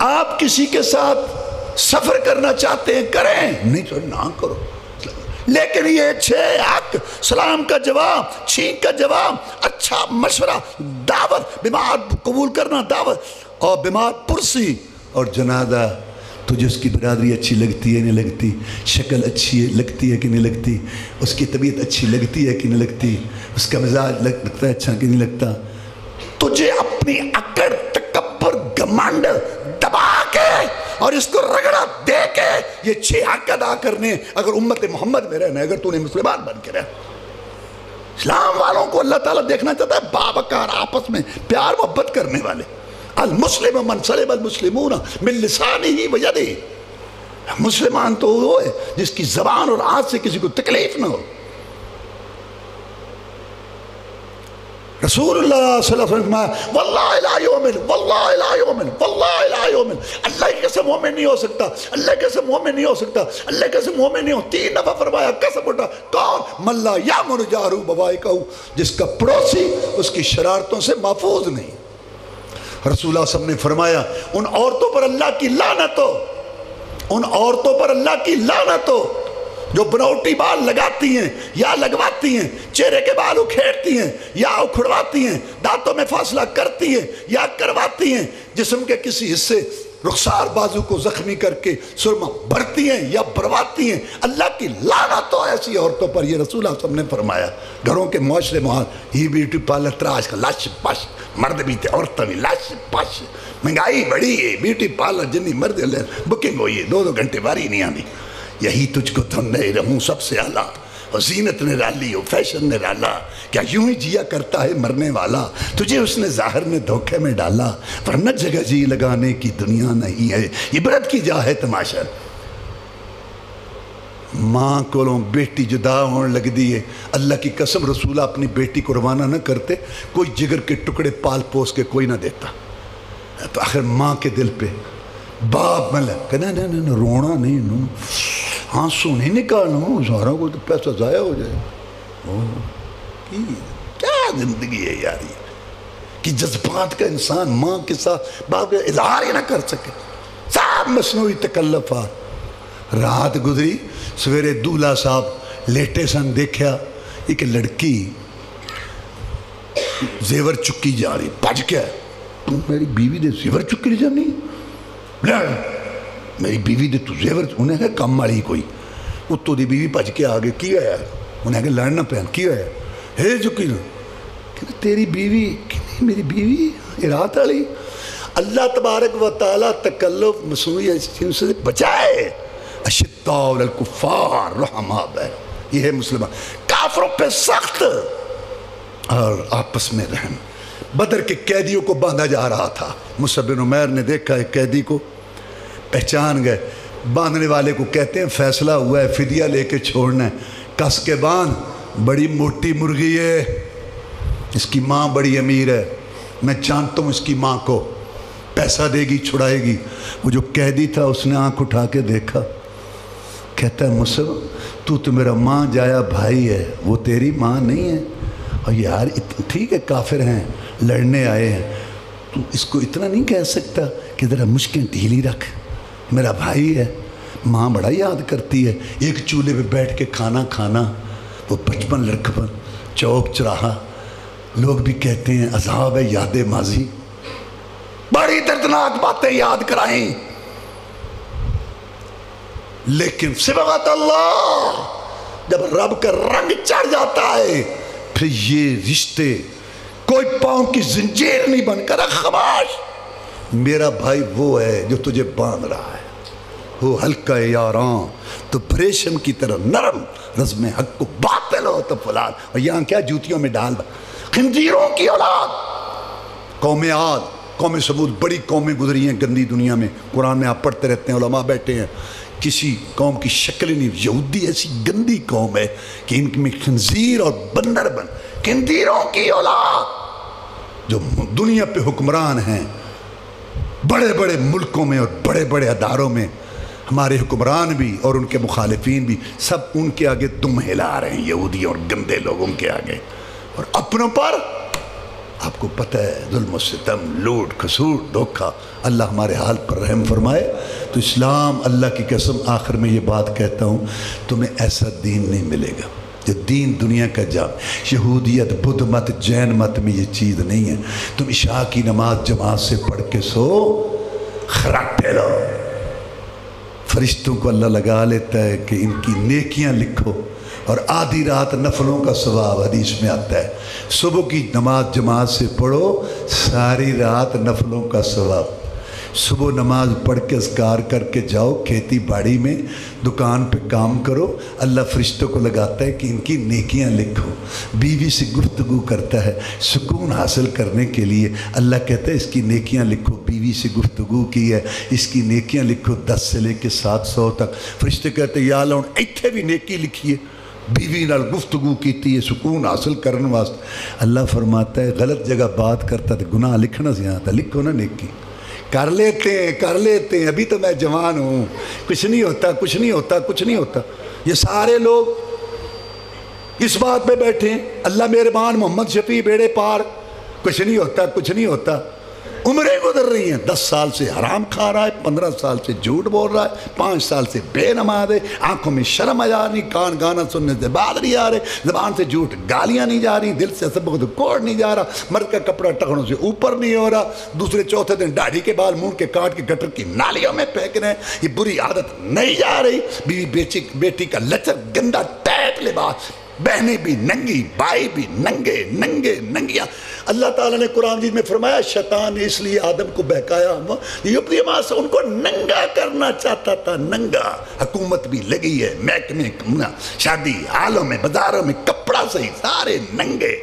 آپ کسی کے ساتھ سفر کرنا چاہتے ہیں کریں، نہیں چاہتے نہ کرو، لیکن یہ 6 حق، سلام کا جواب، چھینک کا جواب، اچھا مشورہ، دعوت، بیمار قبول کرنا دعوت، اور بیمار پرسی، اور جنازہ، تجھے اس کی برادری اچھی لگتی ہے نہیں لگتی، شکل اچھی لگتی ہے کہ نہیں لگتی، اس کی طبیعت اچھی لگتی ہے کہ نہیں لگتی، اس کا مزاج لگتا ہے اچھا کہ نہیں لگتا، تجھے اپنی اکڑ تکبر گھمنڈ دبا کے اور اس کو رگڑا دے کے یہ 6 حق ادا کرنے، اگر امت محمد میں رہنا ہے، اگر تو نے مسلمان بن کے رہنا، اسلام والوں کو اللہ تعالیٰ دیکھنا چاہتا ہے بابکار، آپس میں پیار محبت کرنے والے. المسلم من سلم المسلمون من لسانہ و یدہ. مسلمان تو وہ ہے جس کی زبان اور ہاتھ سے کسی کو تکلیف نہ ہو. رسول اللہ صلی اللہ علیہ وسلم واللہ لا یؤمن واللہ لا یؤمن واللہ لا یؤمن. اللہ کی قسم مومن نہیں ہو سکتا، اللہ کی قسم مومن نہیں ہو سکتا، اللہ کی قسم مومن نہیں ہو. 3 دفعہ فرمایا، قسم اٹھا. کون؟ من لا یأمن جارہ بوائقہ، جس کا پڑوسی اس کی شرارتوں سے محفوظ نہیں. رسول اللہ صلی اللہ علیہ وسلم نے فرمایا ان عورتوں پر اللہ کی لعنت ہو، ان عورتوں پر اللہ کی لعنت ہو جو بناوٹی بال لگاتی ہیں یا لگواتی ہیں، چہرے کے بال اکھیڑتی ہیں یا اکھڑواتی ہیں، دانتوں میں فاصلہ کرتی ہیں یا کرواتی ہیں، جسم کے کسی حصے رخسار بازو کو زخمی کر کے سرما بھرتی ہیں یا برواتی ہیں. اللہ کی لعنت ہو ایسی عورتوں پر. یہ رسول اللہ صلی اللہ علیہ وسلم نے فرمایا. گھروں کے معاشرے یہ بیوٹی پارلر تراش کا لاش پاش، مرد بھی تھے عورتیں بھی لاش پاش. مہنگائی بڑی ہے، بیوٹی پارلر جنی مرد بکنگ ہوئی ہے، 2 گھنٹے باری نہیں آنی. یہی تجھ کو تو نہیں رہوں سب سے اعلیٰ، اور زینت نے ڈالی ہو فیشن نے ڈالا. کیا یوں ہی جیا کرتا ہے مرنے والا؟ تجھے اس نے ظاہر میں دھوکے میں ڈالا، ورنہ جگہ جی لگانے کی دنیا نہیں ہے. عبرت کی جا ہے تماشا. ماں کو بیٹی جدا ہونے لگ دی ہے. اللہ کی قسم رسولہ اپنی بیٹی کو روانہ نہ کرتے، کوئی جگر کے ٹکڑے پال پوس کے کوئی نہ دیتا. تو آخر ماں کے دل پہ باپ میں لگ کہنا نہیں رونا نہیں، آنسو نہیں نکالنا، سارا کو تو پیسہ ضائع ہو جائے. کیا زندگی ہے یار یہ کہ جذبات کا انسان ماں کے ساتھ باپ کا اظہار ہی نہ کر سکے. سب مصنوعی تکلفات. رات گزری، سویرے دولہا صاحب لیٹے سن، دیکھا ایک لڑکی زیور چکی جا رہی. بھج گیا، تم میری بیوی دے زیور چکی نہیں جانی؟ میری بیوی دے تو زیور. انہیں کہا کم ماڑی کوئی اتو دی بیوی بھج کے آگے کی ہے یار. انہیں کہا لڑنا پہن کی ہے ہے چکی نا. کہ تیری بیوی کہ نہیں میری بیوی رات والی. اللہ تبارک و تعالیٰ تکلف مصنوعی چیزوں سے بچائے. اشداء علی الکفار رحماء بینہم. یہ ہے مسلمان. کافروں پہ سخت اور آپس میں رحم. بدر کے قیدیوں کو باندھا جا رہا تھا. مصعب بن عمیر نے دیکھا ایک قیدی کو، پہچان گئے. باندھنے والے کو کہتے ہیں فیصلہ ہوا ہے فدیہ لے کے چھوڑنا ہے. کس کے باندھ، بڑی موٹی مرغی ہے، اس کی ماں بڑی امیر ہے، میں جانتا ہوں اس کی ماں کو، پیسہ دے گی چھڑائے گی. وہ جو قیدی تھا اس نے آنکھ اٹھا کے دیکھا، کہتا ہے مصعب تو میرا ماں جایا بھائی ہے، وہ تیری ماں نہیں ہے. اور یار ٹھیک ہے کافر ہیں لڑنے آئے ہیں، تو اس کو اتنا نہیں کہہ سکتا کہ ذرا مشکیں ڈھیلی رکھ، میرا بھائی ہے. ماں بڑا یاد کرتی ہے ایک چولہے پہ بیٹھ کے کھانا کھانا، وہ بچپن لڑکپن چوک چراہا. لوگ بھی کہتے ہیں عذاب ہے یاد ماضی. بڑی دردناک باتیں یاد کرائیں، لیکن صبغت اللہ جب رب کا رنگ چڑھ جاتا ہے پھر یہ رشتے کوئی پاؤں کی زنجیر نہیں بن کر. خاموش، میرا بھائی وہ ہے جو تجھے باندھ رہا ہے، وہ ہلکا یاراں تو پریشم کی طرح نرم، رزم حق کو باطل ہو تو فلان. اور یہاں کیا جوتیوں میں ڈال خنزیروں کی اولاد. قوم عاد، قوم ثمود، بڑی قومیں گزری ہیں گندی دنیا میں. قرآن میں آپ پڑھتے رہتے ہیں، علماء بیٹھے ہیں. کسی قوم کی شکل نہیں. یہودی ایسی گندی قوم ہے کہ ان میں خنزیر اور بندر بن، خنزیروں کی اولاد جو دنیا پہ حکمران ہیں، بڑے بڑے ملکوں میں اور بڑے بڑے اداروں میں. ہمارے حکمران بھی اور ان کے مخالفین بھی سب ان کے آگے دم ہلا رہے ہیں، یہودی اور گندے لوگوں کے آگے. اور اپنوں پر آپ کو پتہ ہے ظلم و ستم، لوٹ کھسوٹ دھوکہ. اللہ ہمارے حال پر رحم فرمائے. تو اسلام، اللہ کی قسم آخر میں یہ بات کہتا ہوں، تمہیں ایسا دین نہیں ملے گا جو دین دنیا کا جام. یہودیت، بدھ مت، جین مت میں یہ چیز نہیں ہے. تم عشاء کی نماز جماعت سے پڑھ کے سو، خراک پھیلو. فرشتوں کو اللہ لگا لیتا ہے کہ ان کی نیکیاں لکھو، اور آدھی رات نفلوں کا ثواب حدیث میں آتا ہے. صبح کی نماز جماعت سے پڑھو، ساری رات نفلوں کا ثواب. صبح نماز پڑھ کے اذکار کر کے جاؤ کھیتی باڑی میں دکان پہ کام کرو اللہ فرشتوں کو لگاتا ہے کہ ان کی نیکیاں لکھو بیوی سے گفتگو کرتا ہے سکون حاصل کرنے کے لیے اللہ کہتا ہے اس کی نیکیاں لکھو بیوی سے گفتگو کی ہے اس کی نیکیاں لکھو 10 سے لے کے 700 تک فرشتے کہتے ہیں یا اللہ ایتھے بھی نیکی لکھیے بیوی نال گفتگو کیتی ہے سکون حاصل کرنے واسطے اللہ فرماتا ہے غلط جگہ بات کرتا تو گناہ لکھنا زیادہ لکھو نا نیکی کر لیتے ہیں ابھی تو میں جوان ہوں کچھ نہیں ہوتا یہ سارے لوگ اس بات پہ بیٹھے ہیں اللہ مہربان محمد شفیع بیڑے پار کچھ نہیں ہوتا عمریں گزر رہی ہیں 10 سال سے حرام کھا رہا ہے 15 سال سے جھوٹ بول رہا ہے 5 سال سے بے نماز ہے آنکھوں میں شرم آ جا رہی کان گانا سننے سے بعد نہیں آ رہے زبان سے جھوٹ گالیاں نہیں جا رہی دل سے سبق کوڑ نہیں جا رہا مرد کا کپڑا ٹخنوں سے اوپر نہیں ہو رہا دوسرے چوتھے دن داڑھی کے بال منہ کے کاٹ کے گٹر کی نالیوں میں پھینک رہے ہیں یہ بری عادت نہیں جا رہی بیوی بیٹی کا لچر گندا ٹیٹ لباس بہنیں بھی ننگی بھائی بھی ننگیاں اللہ تعالیٰ نے قرآن جیت میں فرمایا شیطان نے اس لیے آدم کو بہکایا ان کو ننگا کرنا چاہتا تھا ننگا حکومت بھی لگی ہے محکمے شادی حالوں میں بازاروں میں کپڑا صحیح سارے ننگے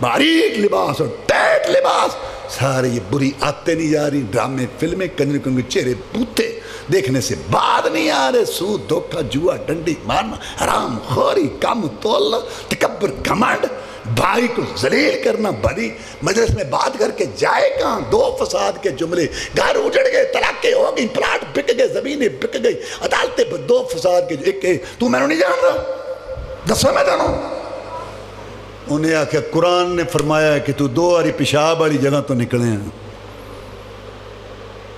باریک لباس اور ٹیٹ لباس سارے یہ بری عادتیں نہیں جا رہی ڈرامے فلمیں کنجر چہرے بوتے دیکھنے سے بعد نہیں آ رہے سود دھوکہ جوا ڈنڈی مارنا حرام خوری کم تولنا تکبر گھمنڈ بھائی کو ذلیل کرنا بڑی مجلس میں بات کر کے جائے کہاں 2 فساد کے جملے گھر اجڑ گئے طلاقیں ہو گئی پلاٹ بک گئے زمینیں بک گئی عدالتیں 2 فساد کے ایک تو میں نہیں جان رہا دسو میں جانوں انہیں آکھا قرآن نے فرمایا ہے کہ تو 2 باری پیشاب والی جگہ تو نکلے ہیں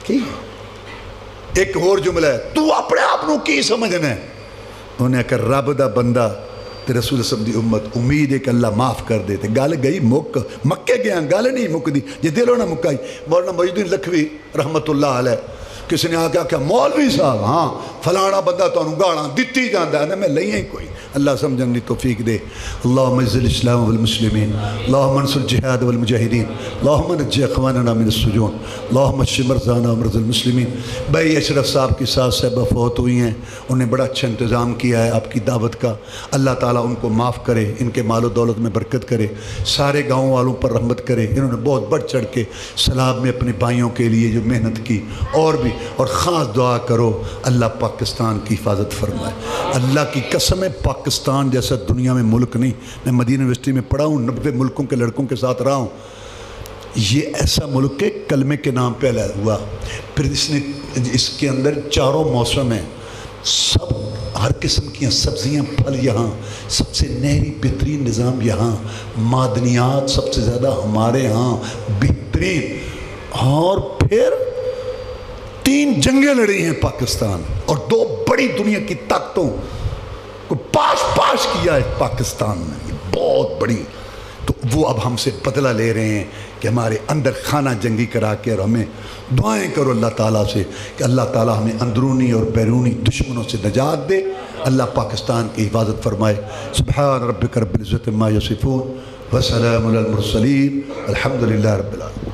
کی ایک اور جملہ ہے تو اپنے آپ نو کی سمجھنا ہے انہیں آکھا رب دا بندہ تے رسول صلی اللہ علیہ وسلم دی امت امید ہے کہ اللہ معاف کر دیتے گل گئی مکے گیا گل نہیں مک دی جی دلوں نہ مکائی مولانا مجید الدین لکھوی رحمت اللہ علیہ کسی نے آگیا کہ مولوی صاحب ہاں فلانا بندہ تو انہوں گاڑاں دیتی جاندہ ہے میں لئیں کوئی اللہ سمجھن لی توفیق دے اللہم اعز الاسلام والمسلمین اللہم انصر الجہاد والمجاہدین اللہم نجی اخواننا من السجون اللہم اشف مرضانا ومرضى المسلمین بھائی اشرف صاحب کی ساتھ صاحبہ فوت ہوئی ہیں انہیں بڑا اچھا انتظام کیا ہے آپ کی دعوت کا اللہ تعالیٰ ان کو معاف کرے ان کے مال و دولت میں برکت کرے سارے گاؤں والوں پر رحمت کرے انہوں نے بہت بڑھ چڑھ کے سلام میں اپنے بھائیوں کے لیے جو محنت کی اور بھی اور خاص دعا کرو اللہ پاکستان کی حفاظت فرمائے اللہ کی قسم ہے پاکستان جیسا دنیا میں ملک نہیں میں مدینہ یونیورسٹی میں پڑھا ہوں 90 ملکوں کے لڑکوں کے ساتھ رہا ہوں یہ ایسا ملک ہے کلمے کے نام پہ ہوا پھر اس کے اندر 4 موسم ہیں سب ہر قسم کی سبزیاں پھل یہاں سب سے نہری بہترین نظام یہاں معدنیات سب سے زیادہ ہمارے ہاں بہترین اور پھر 3 جنگیں لڑی ہیں پاکستان اور 2 بڑی دنیا کی طاقتوں کو پاش کیا ہے پاکستان نے بہت بڑی تو وہ اب ہم سے بدلہ لے رہے ہیں کہ ہمارے اندر خانہ جنگی کرا کے اور ہمیں دعائیں کرو اللہ تعالیٰ سے کہ اللہ تعالیٰ ہمیں اندرونی اور بیرونی دشمنوں سے نجات دے اللہ پاکستان کی حفاظت فرمائے سبحان ربک رب العزت عما یصفون وسلام علی المرسلین الحمدللہ رب العالمین